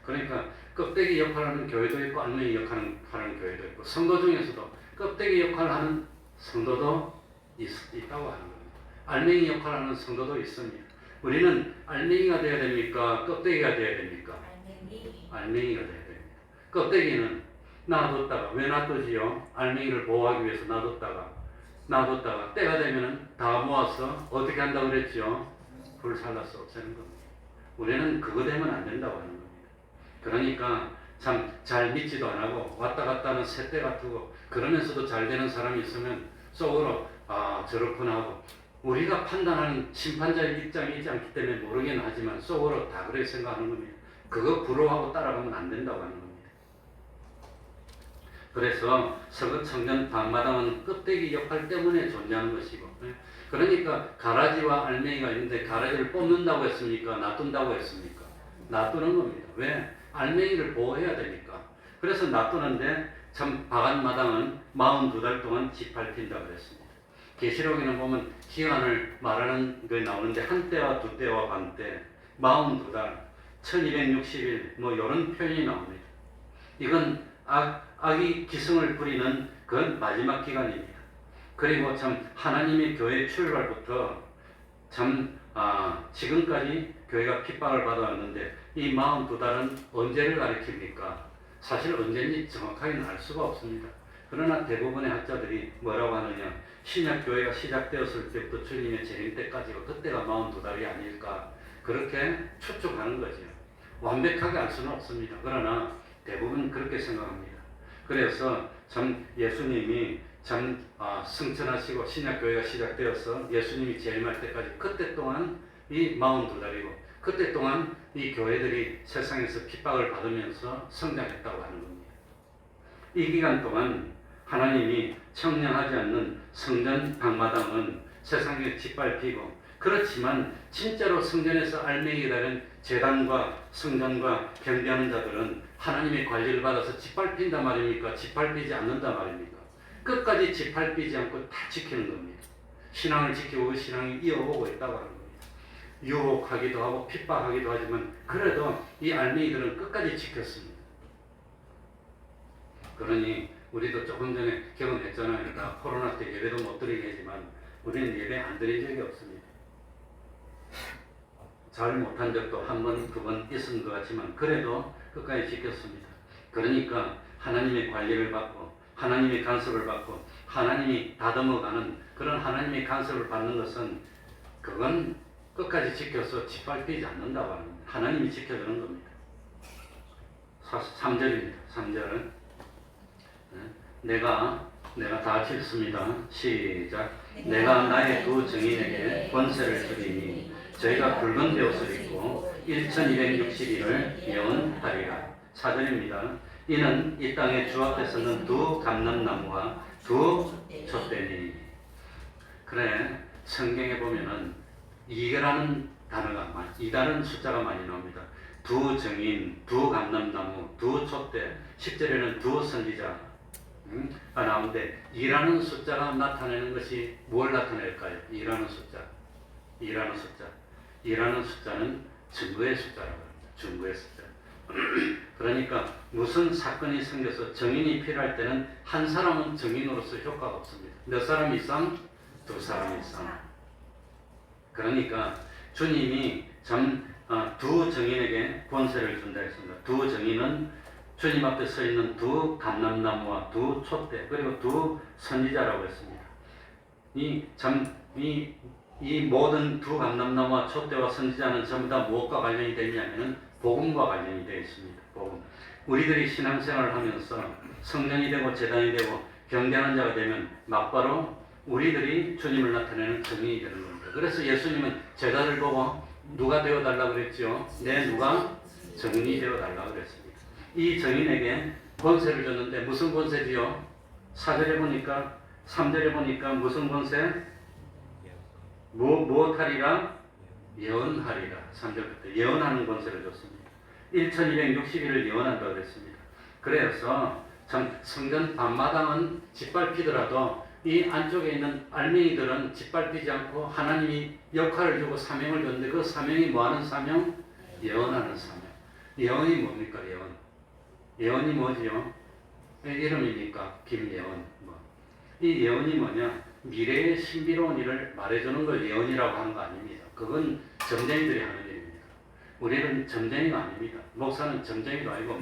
그러니까 껍데기 역할을 하는 교회도 있고 알맹이 역할을 하는 교회도 있고 성도 중에서도 껍데기 역할을 하는 성도도 있다고 하는 겁니다. 알맹이 역할을 하는 성도도 있습니다. 우리는 알맹이가 되어야 됩니까? 껍데기가 되어야 됩니까? 알맹이가 되어야 됩니다. 껍데기는 놔뒀다가 왜 놔두지요? 알맹이를 보호하기 위해서 놔뒀다가 때가 되면 다 모아서 어떻게 한다고 그랬죠? 불살라서 없애는 겁니다. 우리는 그거 되면 안 된다고 하는 겁니다. 그러니까 참 잘 믿지도 안 하고 왔다 갔다 하는 새떼 같고 그러면서도 잘 되는 사람이 있으면 속으로 저렇구나 하고 우리가 판단하는 심판자의 입장이 있지 않기 때문에 모르긴 하지만 속으로 다 그렇게 생각하는 겁니다. 그거 부러워하고 따라가면 안 된다고 하는 겁니다. 그래서 서구 청년 방마당은 껍데기 역할 때문에 존재하는 것이고 그러니까 가라지와 알맹이가 있는데 가라지를 뽑는다고 했습니까? 놔둔다고 했습니까? 놔두는 겁니다. 왜? 알맹이를 보호해야 되니까. 그래서 놔두는데 참 바깥마당은 42달 동안 짓밟힌다고 그랬습니다. 계시록에는 보면 기간을 말하는 게 나오는데 한때와 두때와 반때 42달 1260일 이런 표현이 나옵니다. 이건 악이 기승을 부리는 그건 마지막 기간입니다. 그리고 참 하나님의 교회 출발부터 참 지금까지 교회가 핍박을 받아왔는데 이 42달은 언제를 가리킵니까? 사실 언제인지 정확하게는 알 수가 없습니다. 그러나 대부분의 학자들이 뭐라고 하느냐, 신약 교회가 시작되었을 때부터 주님의 재림 때까지가 그때가 42달이 아닐까, 그렇게 추측하는 거죠. 완벽하게 알 수는 없습니다. 그러나 대부분 그렇게 생각합니다. 그래서 참 예수님이 참 승천하시고 신약교회가 시작되어서 예수님이 재림할 때까지 그때 동안 이 42달이고 그때 동안 이 교회들이 세상에서 핍박을 받으면서 성장했다고 하는 겁니다. 이 기간 동안 하나님이 청량하지 않는 성전 방마당은 세상에 짓밟히고, 그렇지만 진짜로 성전에서 알맹이가 되는 제단과 성전과 경배하는 자들은 하나님의 관리를 받아서 짓밟힌단 말입니까? 짓밟히지 않는단 말입니까? 끝까지 짓밟히지 않고 다 지키는 겁니다. 신앙을 지키고 그 신앙이 이어오고 있다고 하는 겁니다. 유혹하기도 하고 핍박하기도 하지만 그래도 이 알맹이들은 끝까지 지켰습니다. 그러니 우리도 조금 전에 경험했잖아요. 나 코로나 때 예배도 못 드리게 했지만 우리는 예배 안 드린 적이 없습니다. 잘 못한 적도 한 번, 두 번 있은 것 같지만 그래도 끝까지 지켰습니다. 그러니까 하나님의 관리를 받고 하나님의 간섭을 받고 하나님이 다듬어가는 그런 하나님의 간섭을 받는 것은 그건 끝까지 지켜서 짓밟히지 않는다고 하는 겁니다. 하나님이 지켜주는 겁니다. 3절입니다. 3절. 내가 다 같이 읽습니다. 시작. 내가 나의 두 증인에게 권세를 주리니 저희가 붉은 베옷을 입고 1260일을 예언하리라. 4절입니다. 이는 이 땅에 주 앞에 서는 두 감람나무와 두 촛대니. 그래, 성경에 보면은 이라는 단어가 이라는 숫자가 많이 나옵니다. 두 증인, 두 감람나무, 두 촛대, 10절에는 두 선지자 나오는데 이라는 숫자가 나타내는 것이 뭘 나타낼까요? 이라는 숫자. 이라는 숫자는 증거의 숫자라고 합니다. 증거의 숫자. 그러니까 무슨 사건이 생겨서 증인이 필요할 때는 한 사람은 증인으로서 효과가 없습니다. 몇 사람 이상? 두 사람 이상. 그러니까 주님이 두 증인에게 권세를 준다 했습니다. 두 증인은 주님 앞에 서 있는 두 감람나무와 두 촛대 그리고 두 선지자라고 했습니다. 이 모든 두 감람나무와 촛대와 선지자는 전부 다 무엇과 관련이 되냐면은 복음과 관련이 되어 있습니다. 복음. 우리들이 신앙생활을 하면서 성전이 되고 제단이 되고 경배하는 자가 되면 막바로 우리들이 주님을 나타내는 증인이 되는 겁니다. 그래서 예수님은 제자를 보고 누가 되어달라고 그랬죠? 누가 증인이 되어달라고 그랬습니다. 이 증인에게 권세를 줬는데 무슨 권세지요? 4절에 보니까 3절에 보니까 무슨 권세? 무엇하리라? 예언하리라. 3절부터 예언하는 권세를 줬습니다. 1260일을 예언한다고 그랬습니다. 그래서 참 성전 밤마당은 짓밟히더라도 이 안쪽에 있는 알맹이들은 짓밟히지 않고 하나님이 역할을 주고 사명을 줬는데 그 사명이 뭐하는 사명? 예언하는 사명. 예언이 뭡니까? 예언이 뭐지요? 이름입니까? 김예언. 이 예언이 뭐냐? 미래의 신비로운 일을 말해주는 걸 예언이라고 하는 거 아닙니다. 그건 점쟁이들이 하는 일입니다. 우리는 점쟁이가 아닙니다. 목사는 점쟁이도 아니고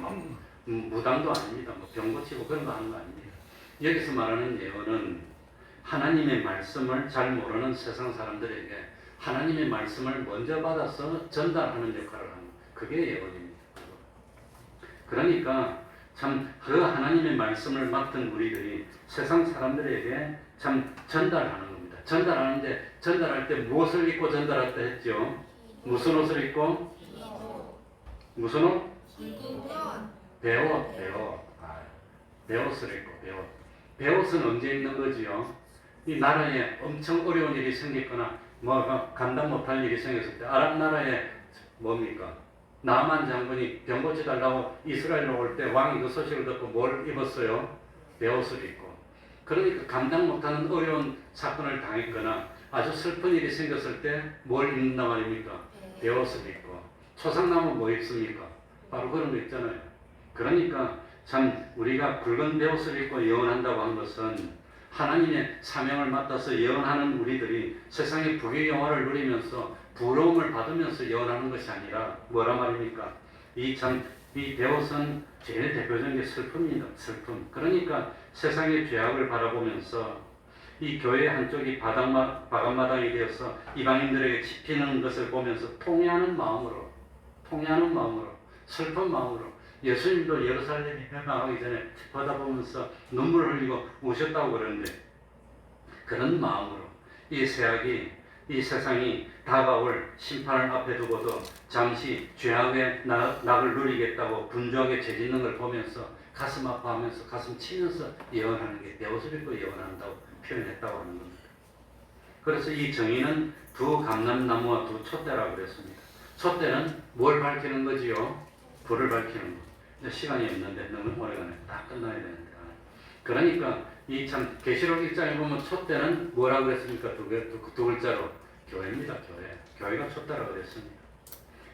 무당도 아닙니다. 병 고치고 그런 거 하는 거 아닙니다. 여기서 말하는 예언은 하나님의 말씀을 잘 모르는 세상 사람들에게 하나님의 말씀을 먼저 받아서 전달하는 역할을 하는 그게 예언입니다. 그러니까 참 그 하나님의 말씀을 맡은 우리들이 세상 사람들에게 참 전달하는 겁니다. 전달하는데 전달할 때 무엇을 입고 전달할 때 했죠? 무슨 옷을 입고? 무슨 옷? 배옷. 배옷을 입고 배옷은 언제 입는 거지요? 이 나라에 엄청 어려운 일이 생겼거나 감당 못할 일이 생겼을 때 아랍 나라에 뭡니까? 나만 장군이 병 고쳐달라고 이스라엘로 올 때 왕이 그 소식을 듣고 뭘 입었어요? 배옷을 입고. 그러니까 감당 못하는 어려운 사건을 당했거나 아주 슬픈 일이 생겼을 때 뭘 입는단 말입니까? 배옷을 입고. 초상나무 뭐 입습니까? 바로 그런 거 있잖아요. 그러니까 참 우리가 붉은 베옷을 입고 예언한다고 한 것은 하나님의 사명을 맡아서 예언하는 우리들이 세상의 부귀 영화를 누리면서 부러움을 받으면서 예언하는 것이 아니라 뭐라 말입니까? 이 베옷은 제일 대표적인 게 슬픔입니다. 슬픔. 그러니까 세상의 죄악을 바라보면서 이 교회 한쪽이 바람마당이 되어서 이방인들에게 집히는 것을 보면서 통회하는 마음으로 슬픈 마음으로 예수님도 예루살렘에 회방하기 전에 쳐다보면서 눈물을 흘리고 우셨다고 그러는데 그런 마음으로 이 이 세상이 다가올 심판을 앞에 두고도 잠시 죄악의 낙을 누리겠다고 분주하게 죄짓는 걸 보면서 가슴 아파하면서 가슴 치면서 예언하는 게 베옷을 입고 예언한다고 표현했다고 하는 겁니다. 그래서 이 정의는 두 감람나무와 두 촛대라고 그랬습니다. 촛대는 뭘 밝히는 거지요? 불을 밝히는 거. 시간이 없는데 너무 오래가네. 딱 끝나야 되는데. 그러니까 이 참 계시록 1장에 보면 촛대는 뭐라고 그랬습니까? 두 글자로 교회입니다. 교회가 촛대라고 그랬습니다.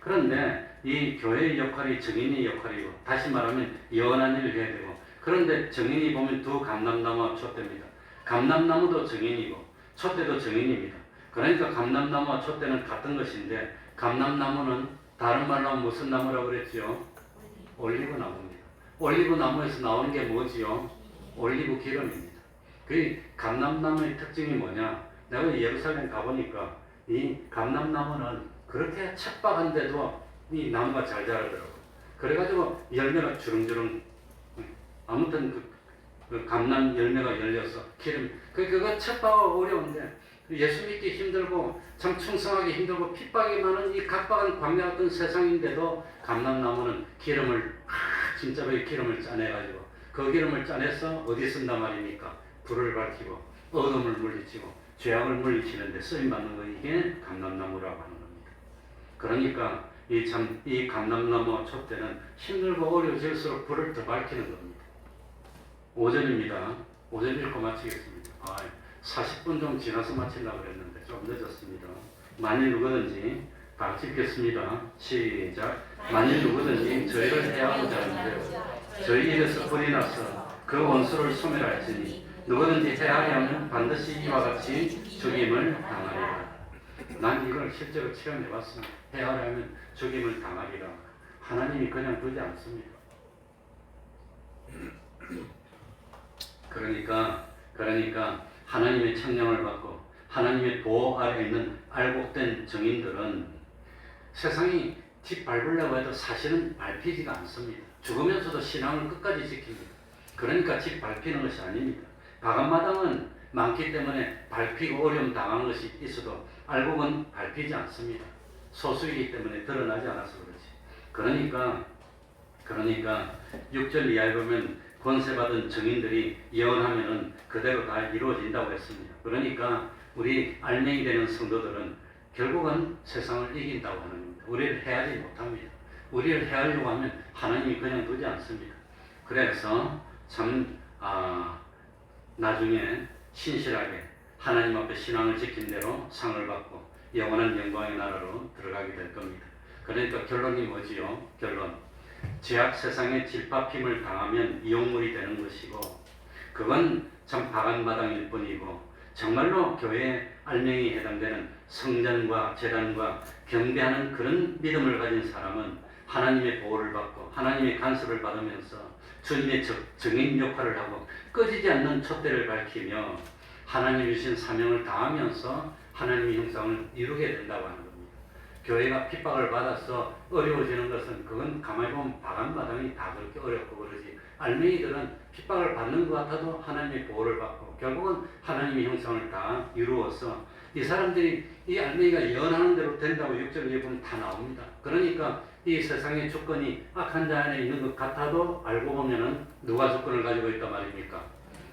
그런데 이 교회의 역할이 정인의 역할이고 다시 말하면 예언한 일을 해야 되고 그런데 정인이 보면 두 감람나무와 촛대입니다. 감람나무도 정인이고 촛대도 정인입니다. 그러니까 감람나무와 촛대는 같은 것인데 감람나무는 다른 말로 하면 무슨 나무라고 그랬지요? 올리브 나무입니다. 올리브 나무에서 나오는 게 뭐지요? 올리브 기름입니다. 그 감람나무의 특징이 뭐냐? 내가 예루살렘 가보니까 이 감람나무는 그렇게 척박한데도 이 나무가 잘 자라더라고요. 그래가지고 열매가 주렁주렁 아무튼 그 감람 열매가 열려서 기름 그거 척박하고 어려운데 예수 믿기 힘들고 참 충성하기 힘들고 핍박이 많은 이 각박한 광야 같은 세상인데도 감람나무는 기름을 진짜로 기름을 짜내가지고 그 기름을 짜내서 어디 쓴단 말입니까? 불을 밝히고 어둠을 물리치고 죄악을 물리치는데 쓰임받는 거 이게 감람나무라고 하는 겁니다. 그러니까 이 감람나무 촛대는 힘들고 어려워질수록 불을 더 밝히는 겁니다. 5절입니다. 5절 읽고 마치겠습니다. 40분 좀 지나서 마치려고 그랬는데 좀 늦었습니다. 만일 누구든지 다 같이 읽겠습니다. 시작. 만일 누구든지 저희를 해하고자 하는데 저희 입에서 불이 나서 그 원수를 소멸할지니 누구든지 해하려 하면 반드시 이와 같이 죽임을 당하리라. 난 이걸 실제로 체험해봤습니다. 해하려면 죽임을 당하리라. 하나님이 그냥 두지 않습니다. 그러니까 하나님의 청량을 받고 하나님의 보호 아래 있는 알곡된 정인들은 세상이 뒷밟으려고 해도 사실은 밟히지가 않습니다. 죽으면서도 신앙을 끝까지 지킵니다. 그러니까 뒷밟히는 것이 아닙니다. 바람마당은 많기 때문에 밟히고 어려움 당하는 것이 있어도 알곡은 밟히지 않습니다. 소수이기 때문에 드러나지 않아서 그렇지. 그러니까 6절 이하에 보면 권세받은 정인들이 예언하면은 그대로 다 이루어진다고 했습니다. 그러니까 우리 알맹이 되는 성도들은 결국은 세상을 이긴다고 하는 겁니다. 우리를 해하지 못합니다. 우리를 해하려고 하면 하나님이 그냥 두지 않습니다. 그래서 참 나중에 신실하게 하나님 앞에 신앙을 지킨 대로 상을 받고 영원한 영광의 나라로 들어가게 될 겁니다. 그러니까 결론이 뭐지요? 결론. 죄악 세상에 질밥힘을 당하면 이용물이 되는 것이고 그건 참 바간마당일 뿐이고 정말로 교회의 알맹이에 해당되는 성전과 제단과 경배하는 그런 믿음을 가진 사람은 하나님의 보호를 받고 하나님의 간섭을 받으면서 주님의 정인 역할을 하고 꺼지지 않는 촛대를 밝히며 하나님이 주신 사명을 다하면서 하나님의 형상을 이루게 된다고 하는 겁니다. 교회가 핍박을 받아서 어려워지는 것은 그건 가만히 보면 바람마당이 다 그렇게 어렵고 그러지 알맹이들은 핍박을 받는 것 같아도 하나님의 보호를 받고 결국은 하나님의 형상을 다 이루어서 이 사람들이 이 알맹이가 예언하는 대로 된다고 6절에 보면 다 나옵니다. 그러니까 이 세상의 조건이 악한 자 안에 있는 것 같아도 알고 보면은 누가 조건을 가지고 있단 말입니까?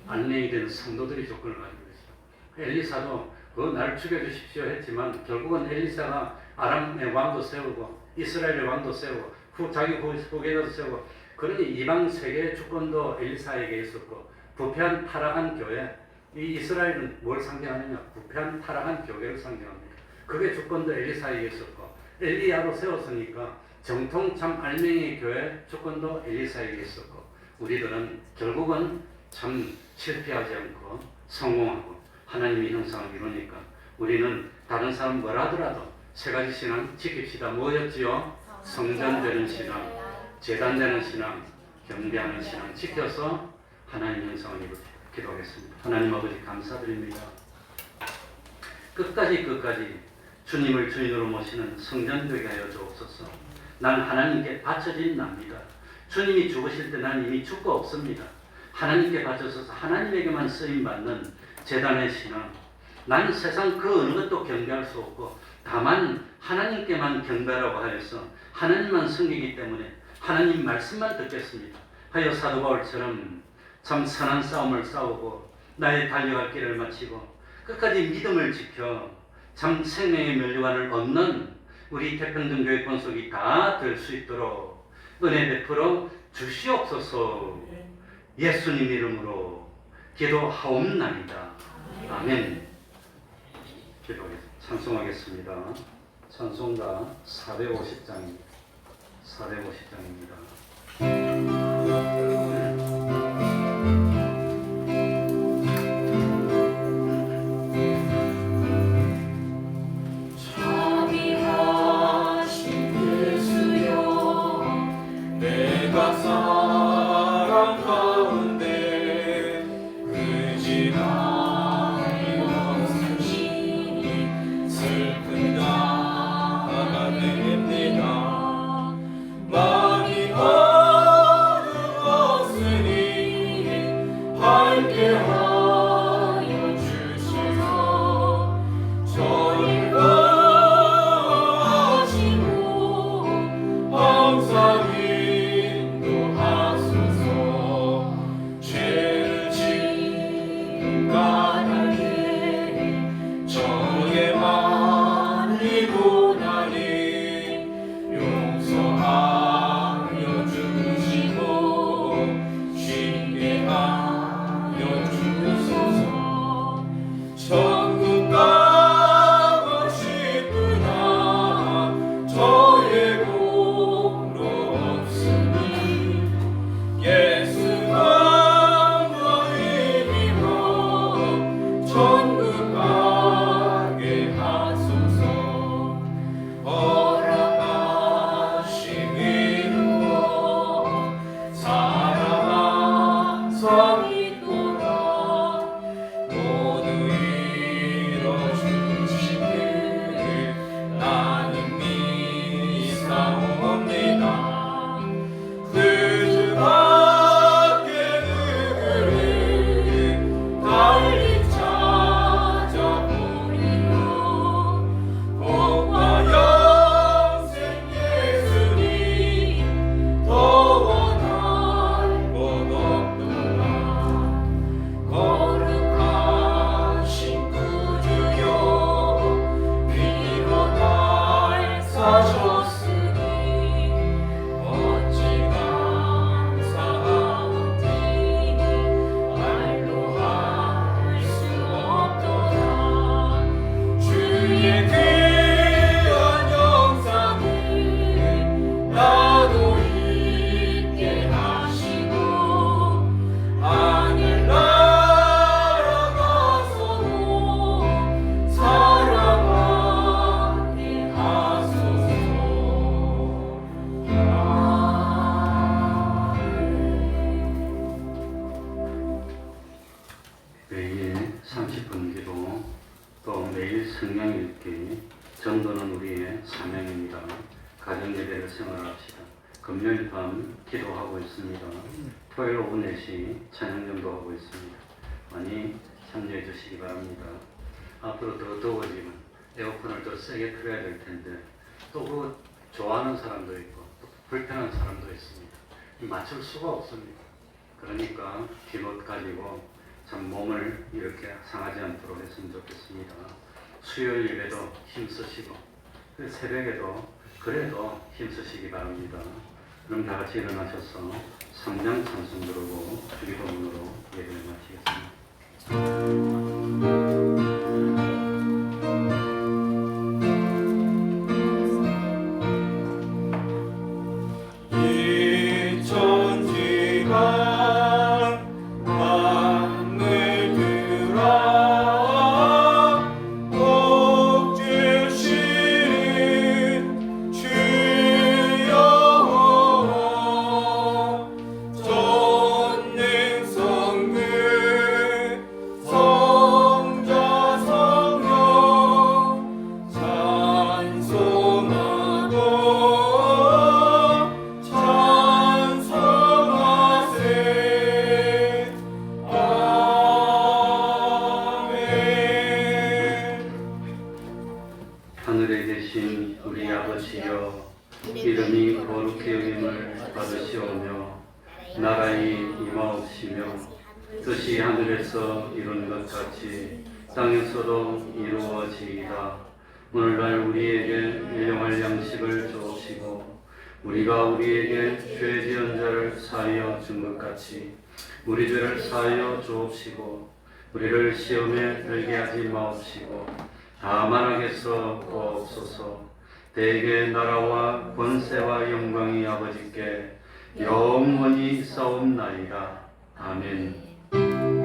알맹이 된 성도들이 조건을 가지고 있어요. 엘리사도 날 죽여주십시오 했지만 결국은 엘리사가 아람의 왕도 세우고 이스라엘의 왕도 세우고 자기 후계자도 세우고 그러니 이방 세계의 주권도 엘리사에게 있었고 부패한 타락한 교회 이 이스라엘은 뭘 상징하느냐? 부패한 타락한 교회를 상징합니다. 그게 주권도 엘리사에게 있었고 엘리야로 세웠으니까 정통 참 알맹이 교회 주권도 엘리사에게 있었고 우리들은 결국은 참 실패하지 않고 성공하고 하나님의 형상을 이루니까 우리는 다른 사람 뭐라 하더라도 세 가지 신앙 지킵시다. 뭐였지요? 성전되는 신앙, 제단되는 신앙, 경배하는 신앙 지켜서 하나님 형상을 이루도록 기도하겠습니다. 하나님 아버지 감사드립니다. 끝까지 주님을 주인으로 모시는 성전 되게 하여 주옵소서. 난 하나님께 바쳐진 납니다. 주님이 죽으실 때 난 이미 죽고 없습니다. 하나님께 바쳐서 하나님에게만 쓰임받는 제단의 신앙. 나는 세상 그 어느 것도 경배할 수 없고 다만 하나님께만 경배라고 하여서 하나님만 섬기기 때문에 하나님 말씀만 듣겠습니다 하여 사도 바울처럼 참 선한 싸움을 싸우고 나의 달려갈 길을 마치고 끝까지 믿음을 지켜 참 생명의 면류관을 얻는 우리 태평등교회 권속이 다 될 수 있도록 은혜 베풀어 주시옵소서. 예수님 이름으로 기도하옵나이다. 아멘. 기도하겠습니다. 찬송하겠습니다. 찬송가 450장입니다. 450장입니다. 금요일 밤 기도하고 있습니다. 토요일 오후 4시 찬양전도 하고 있습니다. 많이 참여해 주시기 바랍니다. 앞으로 더 더워지면 에어컨을 더 세게 틀어야 될 텐데 또 그 좋아하는 사람도 있고 또 불편한 사람도 있습니다. 맞출 수가 없습니다. 그러니까 기못 가지고 참 몸을 이렇게 상하지 않도록 했으면 좋겠습니다. 수요일 예배도 힘쓰시고 새벽에도 그래도 힘쓰시기 바랍니다. 그럼 다 같이 일어나셔서 성장 찬송 부르고 주기도문으로 예배를 마치겠습니다. 이 천지가 받으시려 이름이 거룩히 여김을 받으시오며 나라의 임하옵시며 뜻이 하늘에서 이룬 것 같이 땅에서도 이루어지이다. 오늘날 우리에게 일용할 양식을 주옵시고 우리가 우리에게 죄 지은 자를 사하여 준 것 같이 우리 죄를 사하여 주옵시고 우리를 시험에 들게 하지 마옵시고 다만 악에서 구하옵소서. 대개 나라와 권세와 영광이 아버지께 영원히 싸움나이다. 아멘.